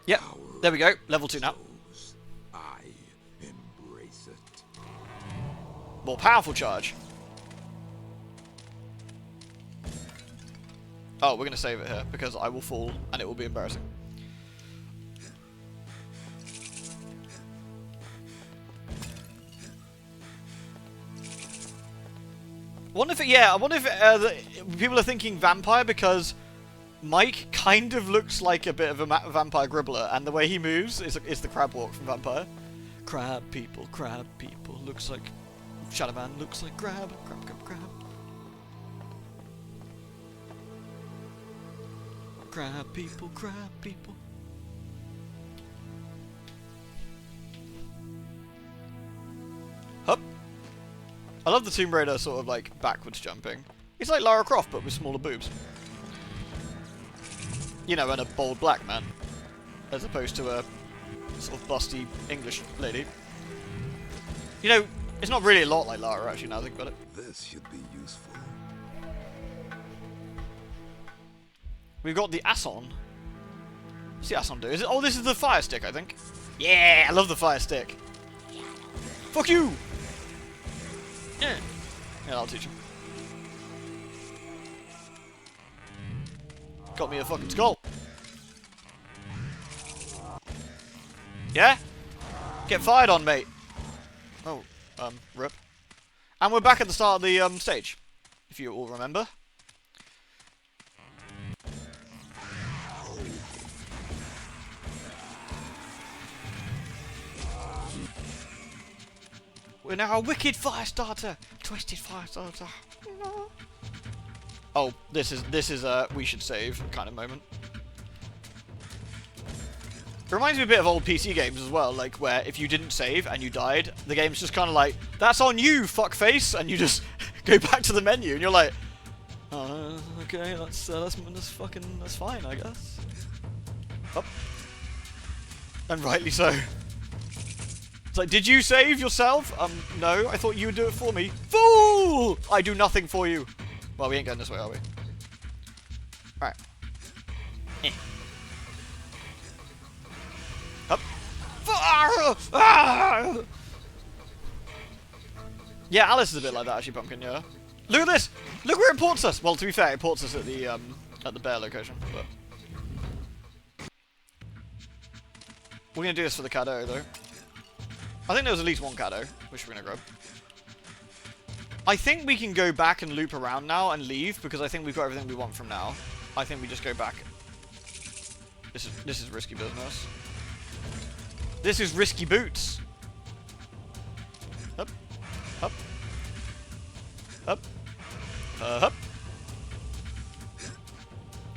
Yep, there we go. Level 2 now. I embrace it. More powerful charge. Oh, we're going to save it here because I will fall and it will be embarrassing. I wonder if people are thinking vampire because Mike kind of looks like a bit of a vampire gribbler, and the way he moves is the crab walk from Vampire. Crab people, looks like Shadowman, looks like crab. Crab people. Hup. I love the Tomb Raider sort of like backwards jumping. It's like Lara Croft but with smaller boobs. You know, and a bold black man. As opposed to a sort of busty English lady. You know, it's not really a lot like Lara actually now I think about it. This should be useful. We've got the Asson. What's the Asson do? Is it? Oh, this is the fire stick, I think. Yeah, I love the fire stick. Fuck you! Yeah, I'll teach him. Got me a fucking skull. Yeah? Get fired on, mate. Oh, rip. And we're back at the start of the stage, if you all remember. We're now a wicked fire starter, twisted fire starter. No. Oh, this is a we should save kind of moment. It reminds me a bit of old PC games as well, like where if you didn't save and you died, the game's just kind of like, that's on you, fuckface, and you just go back to the menu, and you're like, okay, that's fine, I guess. Up. And rightly so. It's like, did you save yourself? No, I thought you would do it for me. Fool! I do nothing for you. Well, we ain't going this way, are we? Alright. Up. Yeah, Alice is a bit like that, actually, Pumpkin, yeah. Look at this! Look where it ports us! Well, to be fair, it ports us at the bear location, but... We're gonna do this for the Caddo, though. I think there was at least one Caddo, which we're gonna grab. I think we can go back and loop around now and leave, because I think we've got everything we want from now. I think we just go back. This is risky business. This is risky boots. Up. Up. Up. Up.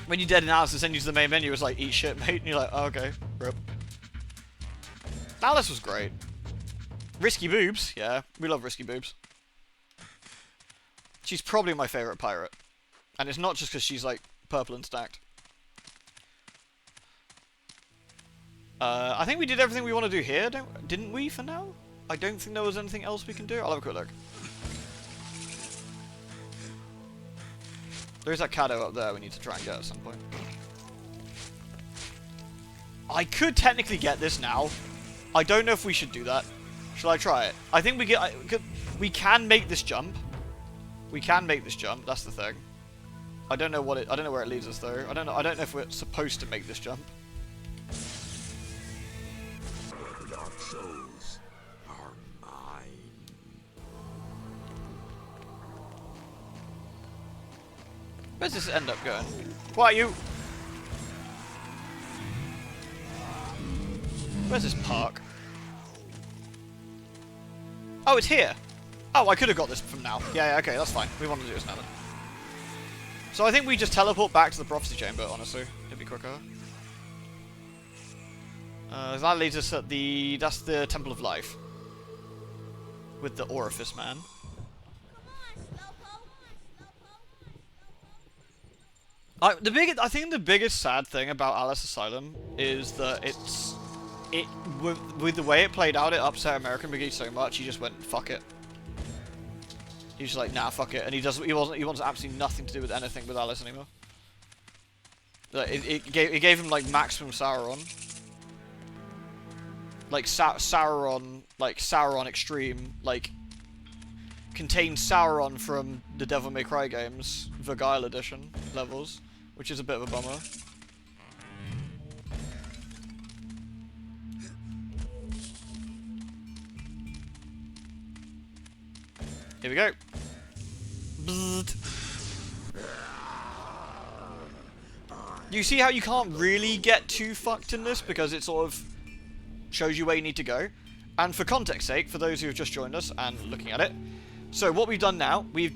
When you're dead in Alice, they send you to the main menu, it's like, eat shit, mate, and you're like, oh, okay, rip. Alice was great. Risky boobs, yeah, we love risky boobs. She's probably my favourite pirate. And it's not just because she's, like, purple and stacked. I think we did everything we want to do here, didn't we, for now? I don't think there was anything else we can do. I'll have a quick look. There is that Caddo up there we need to try and get at some point. I could technically get this now. I don't know if we should do that. Shall I try it? I think we can make this jump. We can make this jump. That's the thing. I don't know what I don't know where it leads us though. I don't know if we're supposed to make this jump. The dark souls are mine. Where's this end up going? What are you? Where's this park? Oh, it's here. Oh, I could have got this from now. Yeah, okay, that's fine. We want to do this now then. So I think we just teleport back to the prophecy chamber, honestly. It'd be quicker. That leads us at that's the Temple of Life. With the Orifice Man. I think the biggest sad thing about Alice Asylum is that with the way it played out, it upset American Biggie so much. He just went fuck it. He's just like, nah, fuck it, and he wants absolutely nothing to do with anything with Alice anymore. Like, it gave him like maximum Sauron, like Sauron, like Sauron Extreme, like contains Sauron from the Devil May Cry games, Vergile Edition levels, which is a bit of a bummer. Here we go. Bzzzt. I You see how you can't really get too fucked in this because it sort of shows you where you need to go. And for context sake, for those who have just joined us and looking at it, so what we've done now, we've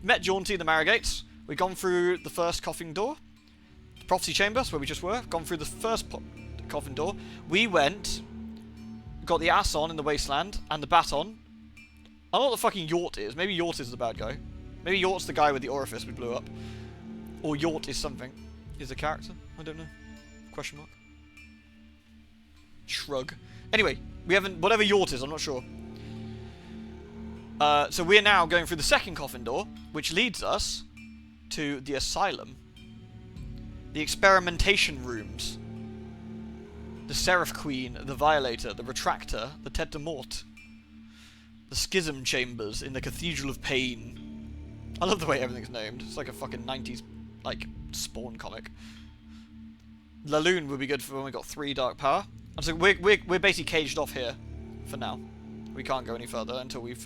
met Jaunty in the Marrow-Gates, we've gone through the first coffin door, the prophecy chamber, that's where we just were, gone through the first coffin door, we went, got the ass on in the Wasteland, and the baton. I don't know what the fucking Yort is, maybe Yort is the bad guy. Maybe Yort's the guy with the orifice we blew up. Or Yort is something. Is a character? I don't know. Question mark. Shrug. Anyway, we haven't... Whatever Yort is, I'm not sure. So we're now going through the second coffin door, which leads us to the Asylum. The experimentation rooms. The Seraph Queen, the Violator, the Retractor, the Tête de Mort. The Schism Chambers in the Cathedral of Pain. I love the way everything's named. It's like a fucking 90s, like, Spawn comic. Laloon would be good for when we got 3 dark power. And so we're basically caged off here for now. We can't go any further until we've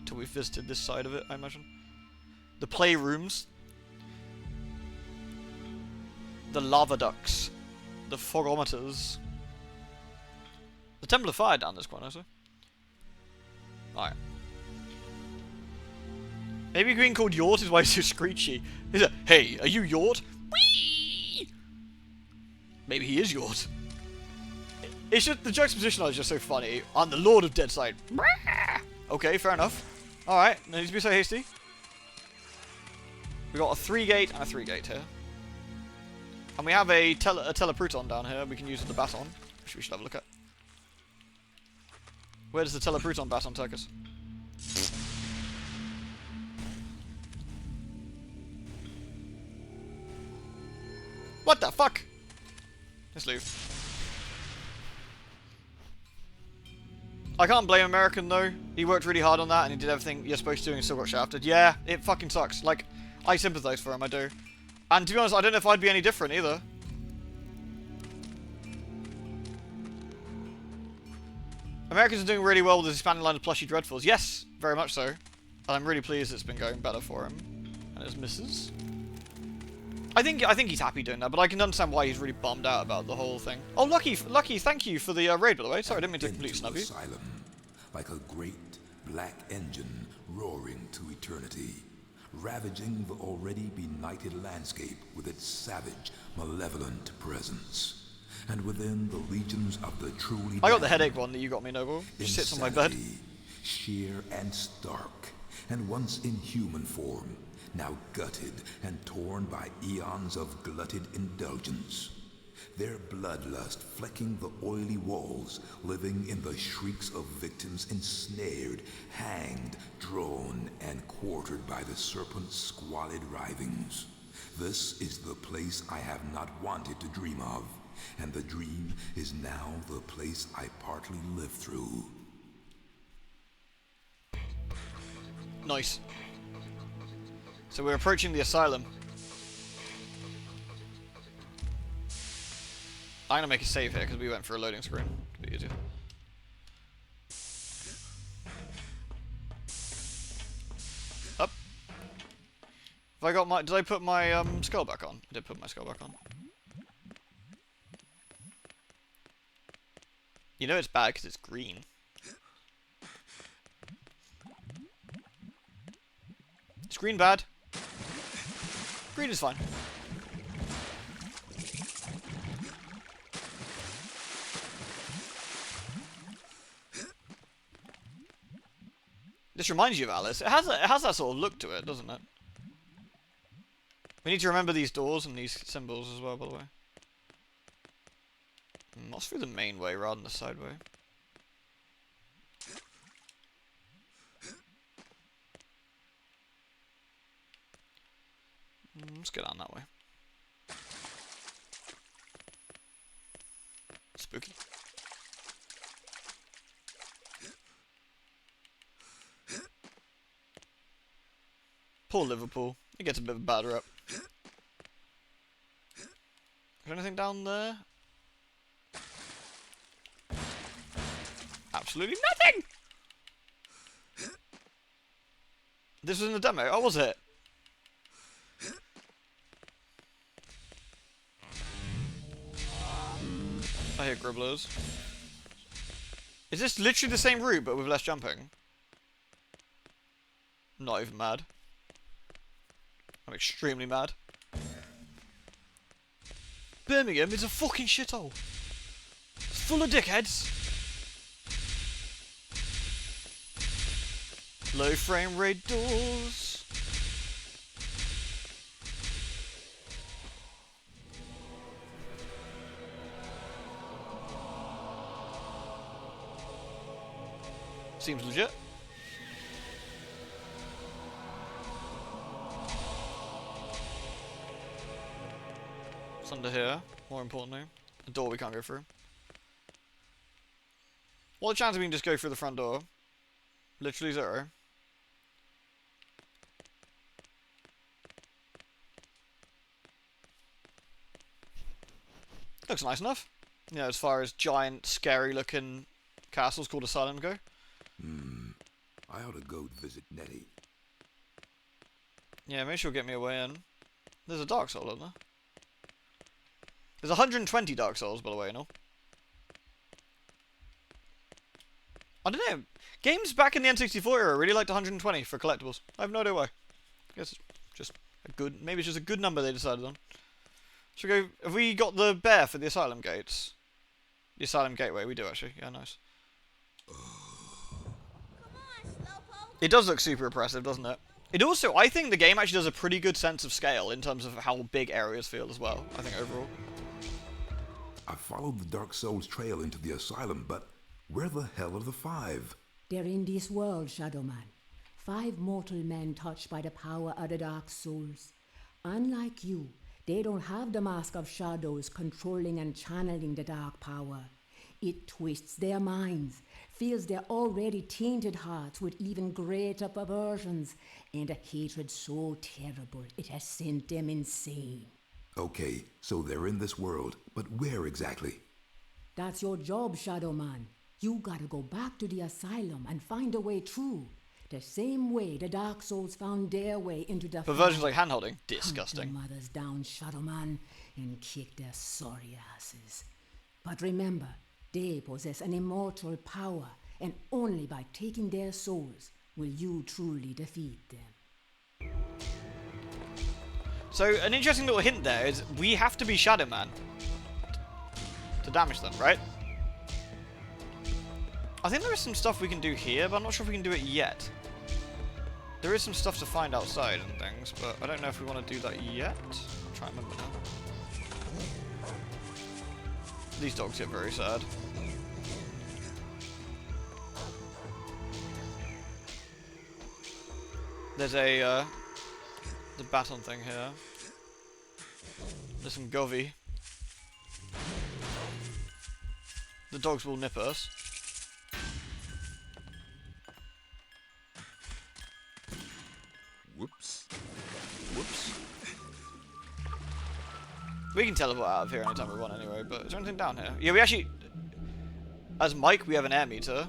visited this side of it, I imagine. The playrooms. The lava ducts. The phogometers. The Temple of Fire down this corner, so. Alright. Maybe being called Yort is why he's so screechy. He's like, hey, are you Yort? Whee! Maybe he is Yort. It's just, the juxtaposition is just so funny. I'm the Lord of Deadside. Okay, fair enough. Alright, no need to be so hasty. We got a 3-gate and a 3-gate here. And we have a telepruton down here we can use with the baton, which we should have a look at. Where does the telepruton baton take us? What the fuck? Let's leave. I can't blame American though. He worked really hard on that and he did everything you're supposed to and he still got shafted. Yeah, it fucking sucks. Like, I sympathise for him, I do. And to be honest, I don't know if I'd be any different either. Americans are doing really well with his expanding line of plushy Dreadfuls. Yes, very much so. And I'm really pleased it's been going better for him. And his missus. I think he's happy doing that, but I can understand why he's really bummed out about the whole thing. Oh, Lucky, thank you for the raid, by the way. Sorry, I didn't mean to completely snub you. Asylum, like a great black engine roaring to eternity, ravaging the already benighted landscape with its savage, malevolent presence. And within the legions of the truly I got the headache one that you got me, Noble. Which sits on my bed. Sheer and stark, and once in human form, now gutted and torn by eons of glutted indulgence. Their bloodlust flecking the oily walls, living in the shrieks of victims ensnared, hanged, drawn, and quartered by the serpent's squalid writhings. This is the place I have not wanted to dream of, and the dream is now the place I partly live through. Nice. So we're approaching the asylum. I'm gonna make a save here because we went for a loading screen. It'll be easier. Up. Have I got my? Did I put my skull back on? I did put my skull back on. You know it's bad because it's green. Is green bad? Green is fine. This reminds you of Alice. It has that sort of look to it, doesn't it? We need to remember these doors and these symbols as well, by the way. What's through the main way rather than the side way? Let's get on that way. Spooky. Poor Liverpool. He gets a bit of a bad rep. Is there anything down there? Absolutely nothing! This was in the demo. Oh, was it? I hear gribblers. Is this literally the same route but with less jumping? Not even mad. I'm extremely mad. Birmingham is a fucking shithole. It's full of dickheads. Low frame rate doors. Seems legit. It's under here, more importantly. A door we can't go through. What the chance we can just go through the front door? Literally 0. Looks nice enough. Yeah, as far as giant, scary looking castles called Asylum go. I ought to go visit Nettie. Yeah, maybe she'll get me a way in. There's a Dark Soul, isn't there? There's 120 Dark Souls, by the way, no? I don't know. Games back in the N64 era really liked 120 for collectibles. I have no idea why. I guess it's just a good... Maybe it's just a good number they decided on. Should we go... Have we got the bear for the Asylum gates? The Asylum gateway, we do actually. Yeah, nice. It does look super oppressive, doesn't it? It also, I think the game actually does a pretty good sense of scale in terms of how big areas feel as well, I think overall. I followed the Dark Souls trail into the Asylum, but where the hell are the 5? They're in this world, Shadowman. 5 mortal men touched by the power of the Dark Souls. Unlike you, they don't have the Mask of Shadows controlling and channeling the dark power. It twists their minds, fills their already tainted hearts with even greater perversions, and a hatred so terrible it has sent them insane. Okay, so they're in this world, but where exactly? That's your job, Shadowman. You gotta go back to the Asylum and find a way through. The same way the Dark Souls found their way into the Perversions like handholding. Disgusting. Hunt their mothers down, Shadowman, and kick their sorry asses. But remember, they possess an immortal power, and only by taking their souls will you truly defeat them. So, an interesting little hint there is we have to be Shadowman to damage them, right? I think there is some stuff we can do here, but I'm not sure if we can do it yet. There is some stuff to find outside and things, but I don't know if we want to do that yet. I'm trying to remember now. These dogs get very sad. There's a the baton thing here. There's some govy. The dogs will nip us. Whoops. Whoops. We can teleport out of here anytime we want anyway, but is there anything down here? Yeah, we actually... As Mike, we have an air meter.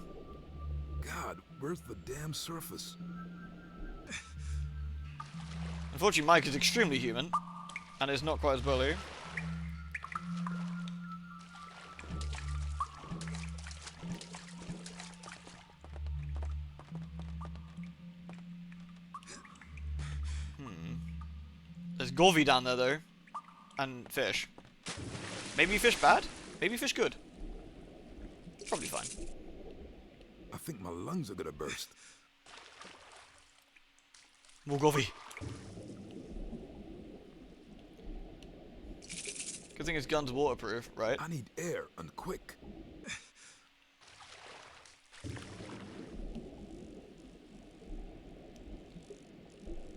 God, where's the damn surface? Unfortunately, Mike is extremely human, and is not quite as bully. There's Govy down there, though. And fish. Maybe fish bad? Maybe fish good. Probably fine. I think my lungs are gonna burst. More Govy. Good thing his gun's waterproof, right? I need air, and quick.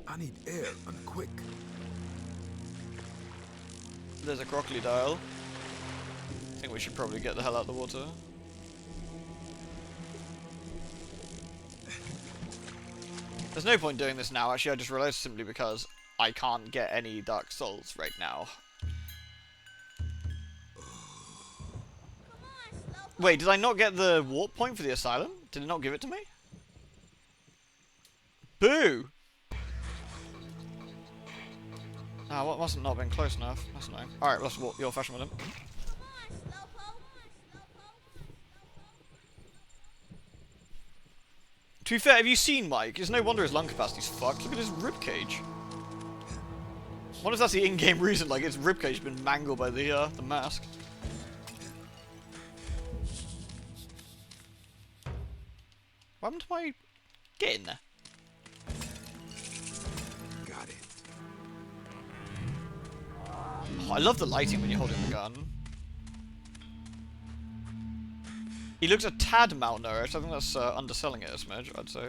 I need air, and quick. There's a crocodile. I think we should probably get the hell out of the water. There's no point doing this now, actually. I just realized simply because I can't get any Dark Souls right now. Wait, did I not get the warp point for the Asylum? Did it not give it to me? Boo! Ah, what must have not been close enough. That's annoying. Alright, let's walk the old fashioned with him. To be fair, have you seen Mike? It's no wonder his lung capacity's fucked. Look at his ribcage. I wonder if that's the in-game reason, like his ribcage has been mangled by the mask. What happened to my... Get in there. Got it. Oh, I love the lighting when you're holding the gun. He looks a tad malnourished. I think that's underselling it a smidge, I'd say.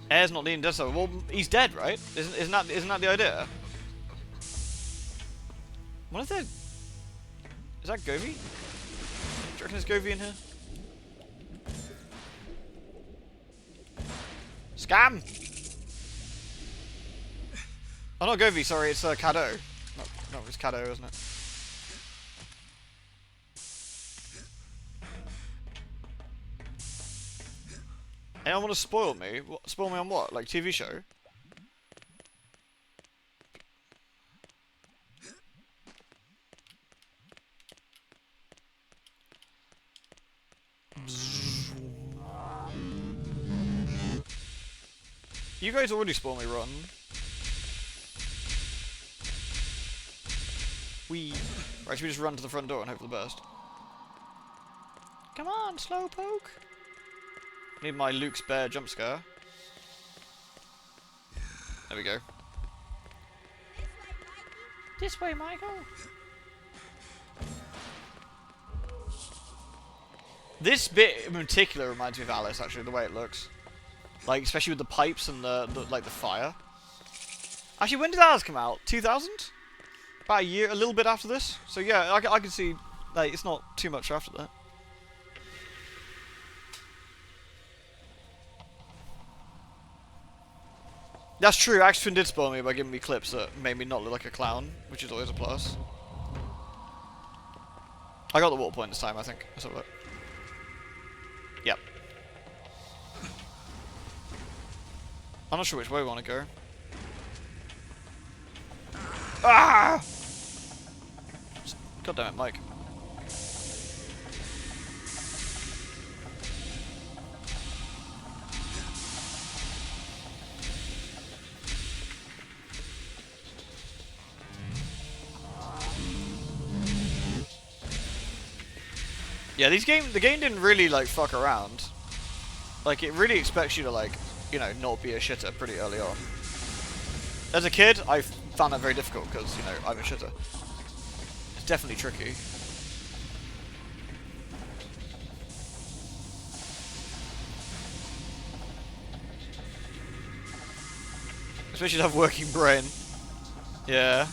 Air's not leading Deadside. Well, he's dead, right? Isn't that the idea? What is there? Is that Govey? Do you reckon there's Govey in here? Scam! Oh, not Govey, sorry, it's Caddo. No, it's Caddo, isn't it? Anyone want to spoil me? Spoil me on what? Like TV show? You guys already spoiled me, Rotten. Right, should we just run to the front door and hope for the best? Come on, Slowpoke! Need my Luke's bear jump scare. There we go. This way, Michael! This bit in particular reminds me of Alice, actually, the way it looks. Like, especially with the pipes and the fire. Actually, when did Alice come out? 2000? About a year, a little bit after this. So yeah, I can see, like, it's not too much after that. That's true, Axfin did spoil me by giving me clips that made me not look like a clown, which is always a plus. I got the water point this time, I think. Let's have a look. Yep. I'm not sure which way we want to go. Ah! God damn it, Mike. Yeah, the game didn't really, like, fuck around. Like, it really expects you to, like, you know, not be a shitter pretty early on. As a kid, I found that very difficult because, you know, I'm a shitter. It's definitely tricky. Especially to have working brain. Yeah.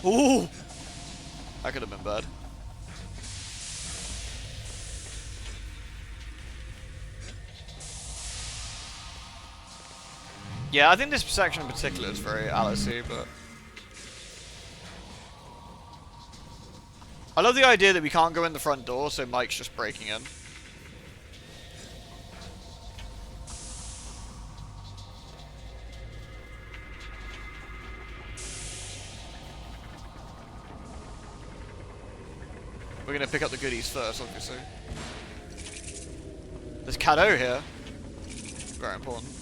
Ooh! That could have been bad. Yeah, I think this section in particular is very Alice-y, but... I love the idea that we can't go in the front door, so Mike's just breaking in. We're gonna pick up the goodies first, obviously. There's Caddo here. Very important.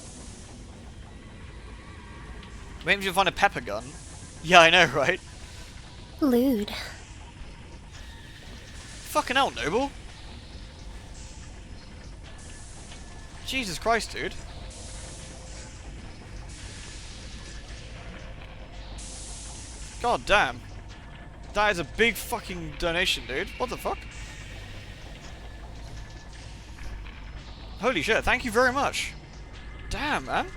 Maybe we can find a pepper gun. Yeah, I know, right? Lewd. Fucking hell, Noble. Jesus Christ, dude. God damn. That is a big fucking donation, dude. What the fuck? Holy shit, thank you very much. Damn, man.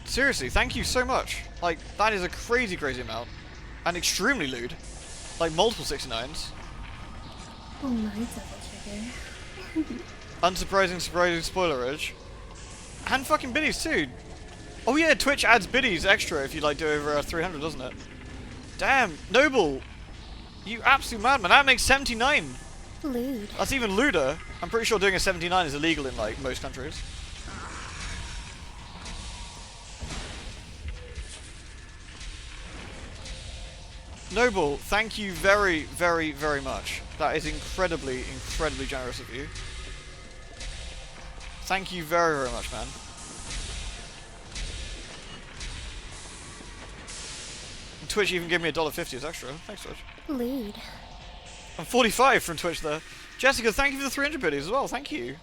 Seriously, thank you so much. Like, that is a crazy, crazy amount. And extremely lewd. Like, multiple 69s. Oh my double trigger. Unsurprising, surprising spoilerage. And fucking biddies too. Oh yeah, Twitch adds biddies extra if you like do over 300, doesn't it? Damn, Noble, you absolute madman. That makes 79. Lewd. That's even lewder. I'm pretty sure doing a 79 is illegal in like most countries. Noble, thank you very, very, very much. That is incredibly, incredibly generous of you. Thank you very, very much, man. And Twitch even gave me $1.50 as extra. Thanks, Twitch. Lewd. I'm 45 from Twitch there. Jessica, thank you for the 300 biddies as well. Thank you.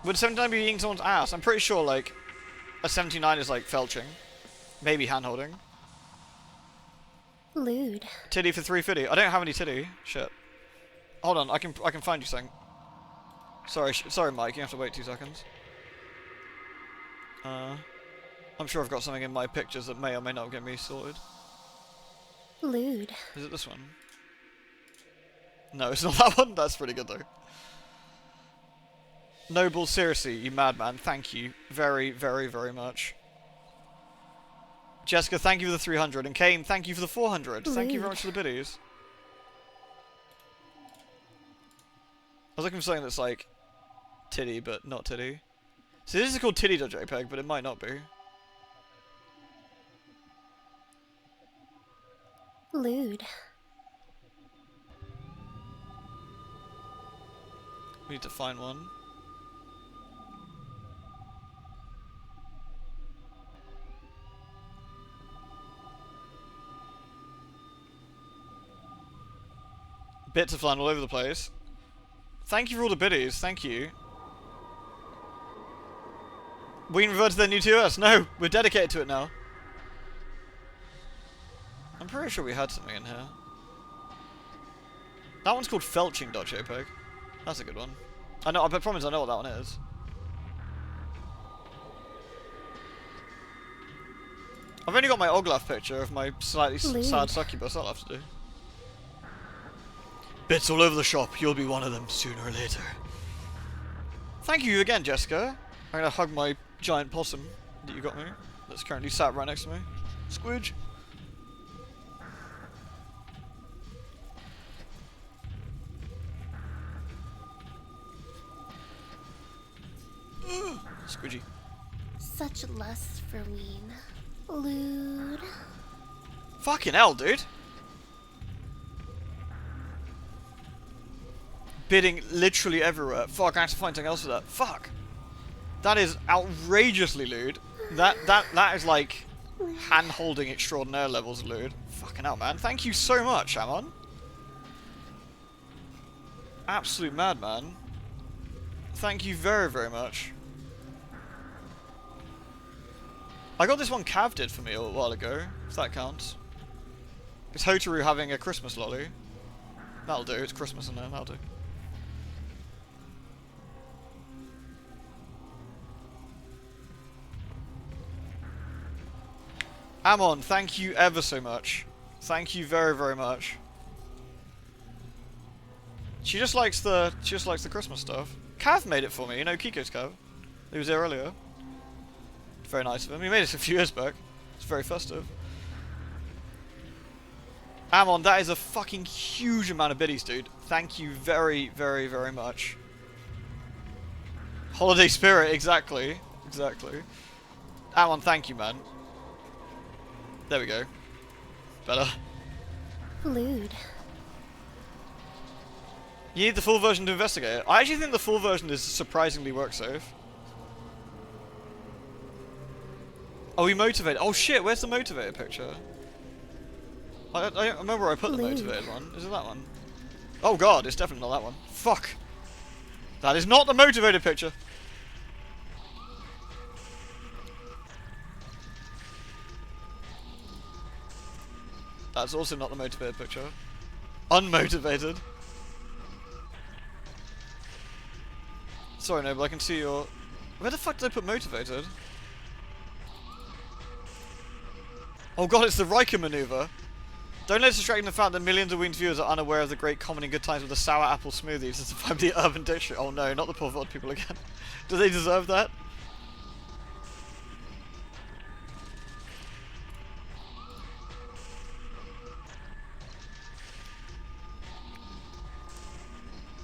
Would 79 be eating someone's ass? I'm pretty sure, like, a 79 is like felching. Maybe hand-holding. Lewd. Titty for 350. I don't have any titty. Shit. Hold on, I can find you something. Sorry, Mike. You have to wait 2 seconds. I'm sure I've got something in my pictures that may or may not get me sorted. Lewd. Is it this one? No, it's not that one. That's pretty good though. Noble, seriously, you madman. Thank you very, very, very much. Jessica, thank you for the 300. And Kane, thank you for the 400. Thank you very much for the biddies. I was looking for something that's like titty, but not titty. So this is called titty.jpg, but it might not be. Lewd. We need to find one. Bits are flying all over the place. Thank you for all the biddies, thank you. We reverted to their new TOS. No, we're dedicated to it now. I'm pretty sure we had something in here. That one's called felching.jpg. That's a good one. I promise I know what that one is. I've only got my Oglaf picture of my slightly sad succubus. I'll have to do. Bits all over the shop. You'll be one of them sooner or later. Thank you again, Jessica. I'm gonna hug my giant possum that you got me. That's currently sat right next to me. Squidge. Squidgy. Such lust for ween. Lewd. Fucking hell, dude. Bidding literally everywhere. Fuck, I have to find something else for that. Fuck. That is outrageously lewd. That is like hand-holding extraordinaire levels of lewd. Fucking hell, man. Thank you so much, Amon. Absolute madman. Thank you very, very much. I got this one Cav did for me a while ago, if that counts. It's Hotaru having a Christmas lolly. That'll do, it's Christmas in there, that'll do. Amon, thank you ever so much. Thank you very, very much. She just likes the Christmas stuff. Cav made it for me, you know Kiko's Cav. He was there earlier. Very nice of him. He made it a few years back. It's very festive. Amon, that is a fucking huge amount of biddies, dude. Thank you very, very, very much. Holiday spirit, exactly. Exactly. Amon, thank you, man. There we go. Better. Lewd. You need the full version to investigate it. I actually think the full version is surprisingly work safe. Oh, we motivated. Oh shit, where's the motivated picture? I don't remember where I put the motivated one. Is it that one? Oh god, it's definitely not that one. Fuck. That is not the motivated picture. That's also not the motivated picture. Unmotivated. Sorry, no, but I can see your... Where the fuck did I put motivated? Oh god, it's the Riker maneuver. Don't let us distract from the fact that millions of Wings viewers are unaware of the great comedy and good times with the sour apple smoothies as the vibe of the urban dictionary. Oh no, not the poor VOD people again. Do they deserve that?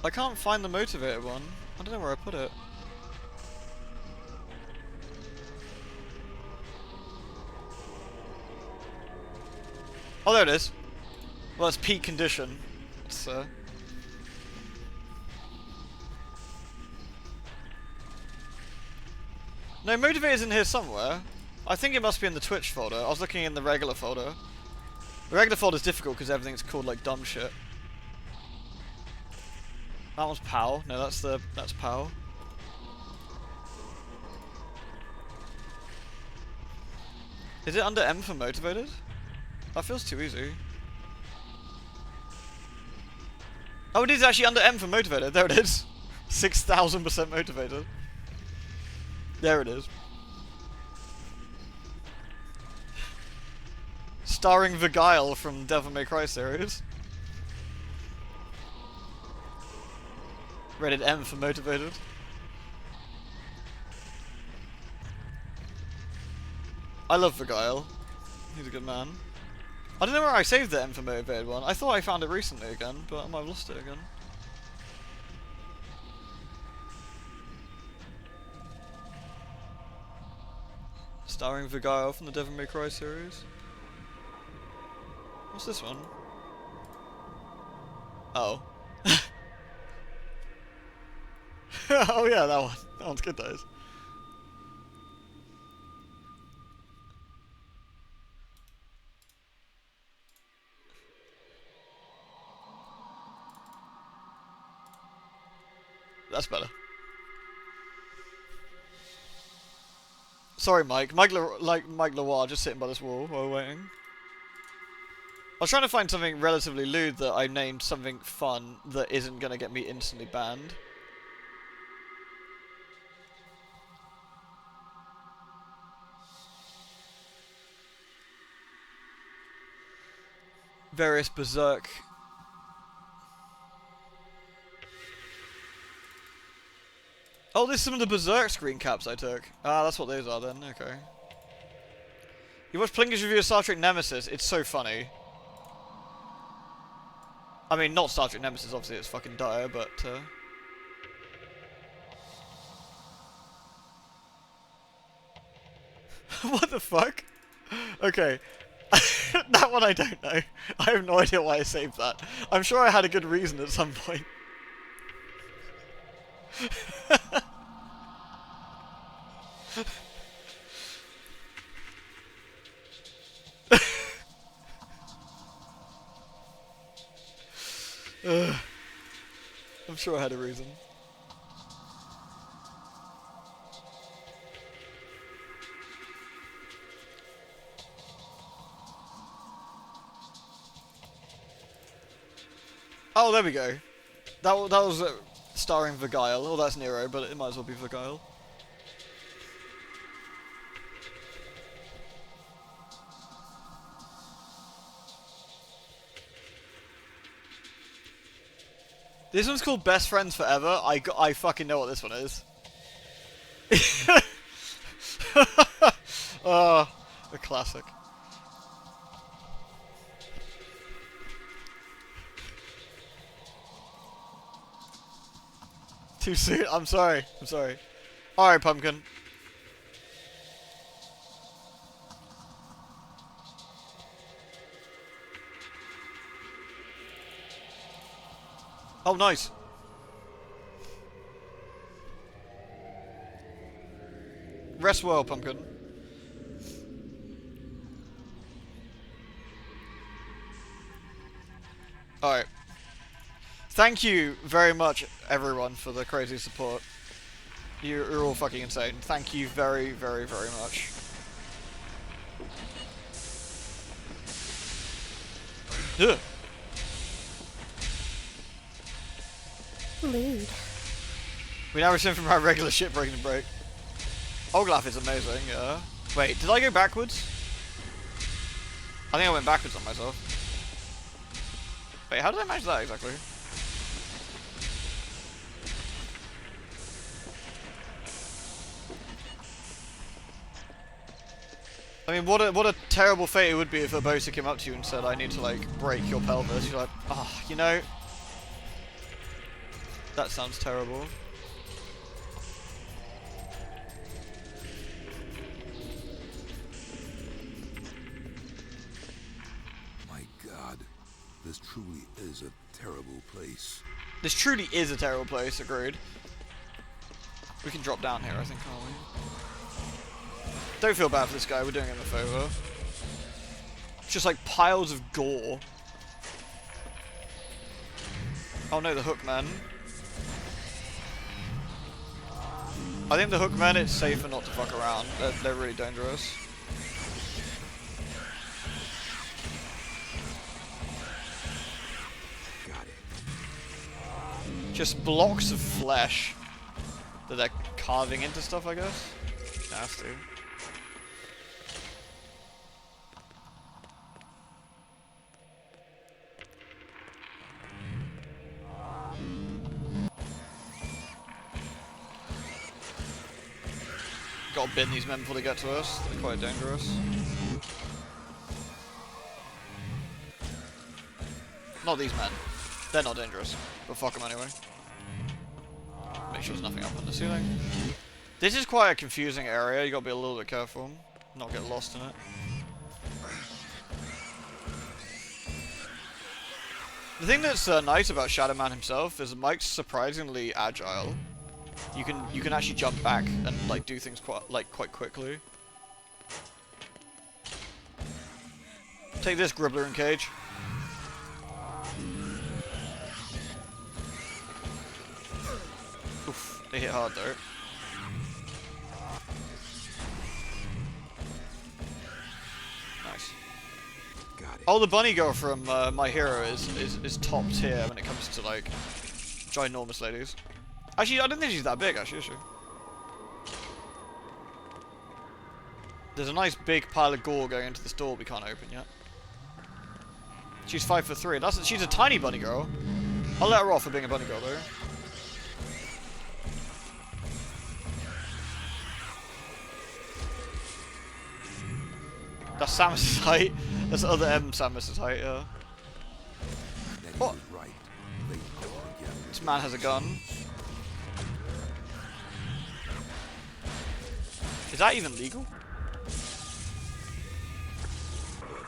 I can't find the motivated one. I don't know where I put it. Oh, there it is. Well, it's peak condition. It's, No, motivator's in here somewhere. I think it must be in the Twitch folder. I was looking in the regular folder. The regular folder's difficult because everything's called like dumb shit. That one's POW. No, that's POW. Is it under M for motivated? That feels too easy. Oh, it is actually under M for motivated. There it is. 6,000% motivated. There it is. Starring Vigile from Devil May Cry series. Rated M for motivated. I love Vigile. He's a good man. I don't know where I saved the M for motivated one. I thought I found it recently again, but I might have lost it again. Starring Vigile from the Devil May Cry series. What's this one? Oh. Oh yeah, that one. That one's good, that is. That's better. Sorry, Mike. Mike Lawar just sitting by this wall while we're waiting. I was trying to find something relatively lewd that I named something fun that isn't going to get me instantly banned. Various berserk. Oh, this is some of the berserk screen caps I took. Ah, that's what those are then. Okay. You watched Plinker's review of Star Trek Nemesis. It's so funny. I mean, not Star Trek Nemesis, obviously it's fucking dire, but what the fuck? Okay. That one I don't know. I have no idea why I saved that. I'm sure I had a good reason at some point. I'm sure I had a reason. Oh, there we go. That was starring Vigile. Oh, that's Nero, but it might as well be Vigile. This one's called Best Friends Forever. I fucking know what this one is. Oh, a classic. Too soon. I'm sorry. I'm sorry. Alright, Pumpkin. Oh, nice. Rest well, Pumpkin. Alright. Thank you very much, everyone, for the crazy support. You're all fucking insane. Thank you very, very, very much. Ugh. Lewd. We now return from our regular shit breaking the break. Olaf is amazing, yeah. Wait, did I go backwards? I think I went backwards on myself. Wait, how did I manage that exactly? I mean, what a terrible fate it would be if a Bosa came up to you and said, I need to, like, break your pelvis. You're like, oh, you know... That sounds terrible. My God, this truly is a terrible place. This truly is a terrible place, agreed. We can drop down here, I think, can't we? Don't feel bad for this guy, we're doing him a favour. It's just like piles of gore. Oh no, the hookmen. I think the hookmen, it's safer not to fuck around. They're really dangerous. Got it. Just blocks of flesh that they're carving into stuff, I guess. Nasty. Gotta bin these men before they get to us. They're quite dangerous. Not these men. They're not dangerous. But fuck them anyway. Make sure there's nothing up on the ceiling. This is quite a confusing area. You gotta be a little bit careful. Not get lost in it. The thing that's nice about Shadowman himself is Mike's surprisingly agile. You can actually jump back and like do things quite quickly. Take this, Gribbler and Cage. Oof, they hit hard though. Nice. Got it. Oh, the bunny girl from My Hero is top tier when it comes to like ginormous ladies. Actually, I don't think she's that big, actually, is she? There's a nice big pile of gore going into this door we can't open yet. She's 5'3". She's a tiny bunny girl. I'll let her off for being a bunny girl, though. That's Samus's height. That's the other M Samus's height, yeah. What? Right. This man has a gun. Is that even legal?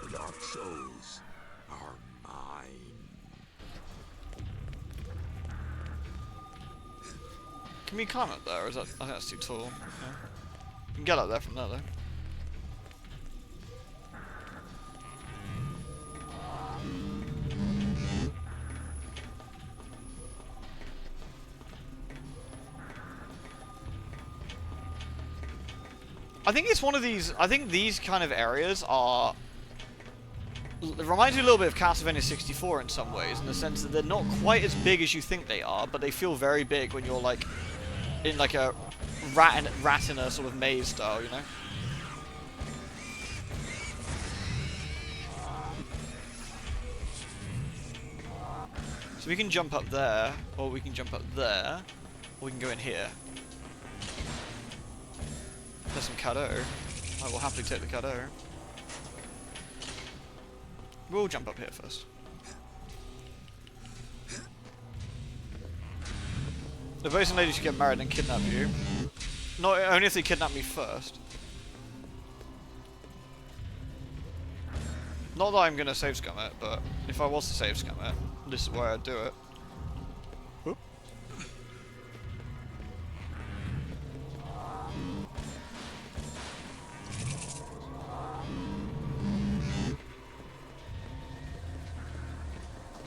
The dark souls are mine. Can we climb up there, or is that... I think that's too tall. Yeah. You can get up there from there, though. I think it's one of these... I think these kind of areas are... It reminds me a little bit of Castlevania 64 in some ways, in the sense that they're not quite as big as you think they are, but they feel very big when you're like in like a rat in a sort of maze style, you know? So we can jump up there, or we can jump up there, or we can go in here. There's some cadeau. I will happily take the cadeau. We'll jump up here first. The boys and ladies should get married and kidnap you. Not only if they kidnap me first. Not that I'm gonna save scum it, but if I was to save scum it, this is where I'd do it. Whoop.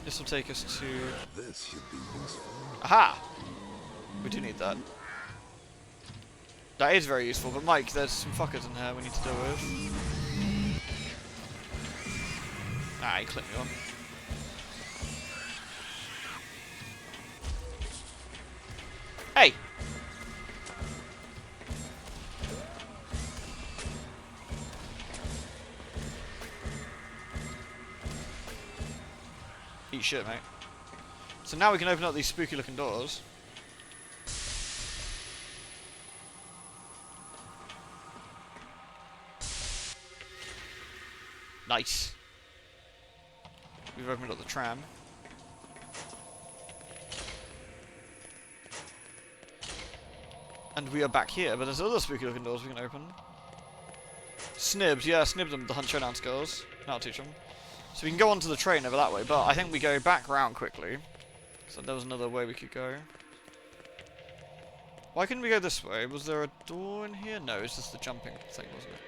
This will take us to... This should be useful. Aha! We do need that. That is very useful, but Mike, there's some fuckers in here we need to deal with. Ah, he clipped me on. Hey! Eat shit, mate. So now we can open up these spooky looking doors. Nice. We've opened up the tram. And we are back here, but there's other spooky looking doors we can open. Snibs, yeah, Snibs and the Hunt Showdown skills. That'll teach them. So we can go onto the train over that way, but I think we go back round quickly. So there was another way we could go. Why couldn't we go this way? Was there a door in here? No, it's just the jumping thing, wasn't it?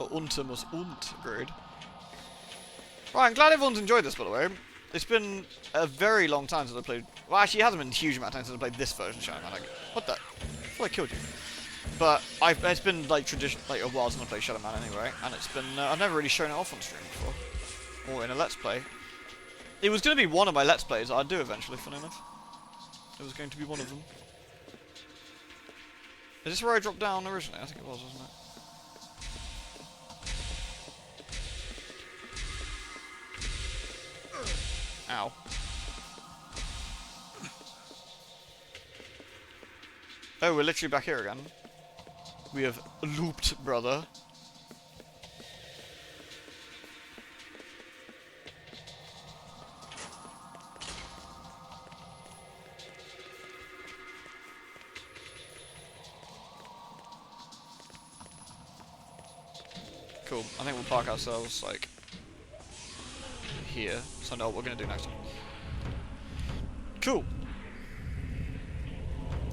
Oh, Untum was Agreed. Right, I'm glad everyone's enjoyed this, by the way. It's been a very long time since I played... Well, actually, it hasn't been a huge amount of time since I played this version of Shadowman. Like, what the... I thought I killed you. But it's been, like, a while since I played Shadowman anyway. And it's been... I've never really shown it off on stream before. Or in a Let's Play. It was going to be one of my Let's Plays that I'd do eventually, funny enough. It was going to be one of them. Is this where I dropped down originally? I think it was, wasn't it? Ow. Oh, we're literally back here again. We have looped, brother. Cool. I think we'll park ourselves, like, here, so I know what we're going to do next time. Cool.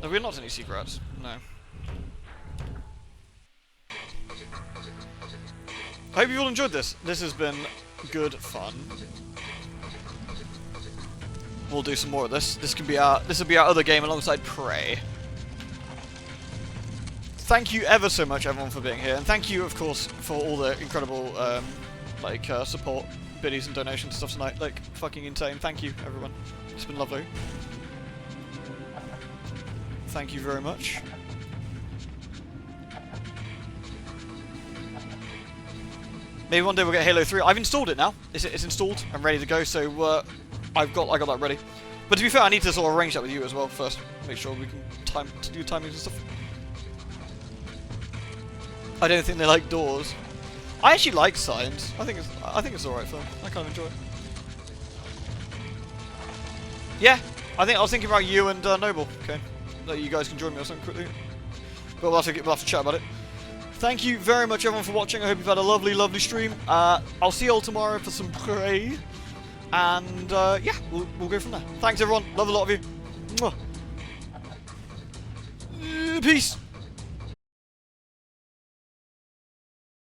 Have we not any secrets? No. I hope you all enjoyed this. This has been good fun. We'll do some more of this. This will be our other game alongside Prey. Thank you ever so much, everyone, for being here, and thank you, of course, for all the incredible support, biddies, and donations and stuff tonight. Like, fucking insane. Thank you, everyone. It's been lovely. Thank you very much. Maybe one day we'll get Halo 3. I've installed it now. It's installed. I'm ready to go. So I got that ready. But to be fair, I need to sort of arrange that with you as well first. Make sure we can do timings and stuff. I don't think they like doors. I actually like signs. I think it's alright for them. I kind of enjoy it. Yeah, I was thinking about you and Noble. Okay, that you guys can join me or something quickly. But we'll have to chat about it. Thank you very much, everyone, for watching. I hope you've had a lovely, lovely stream. I'll see you all tomorrow for some Prey. And yeah, we'll go from there. Thanks, everyone. Love a lot of you. Mwah. Peace.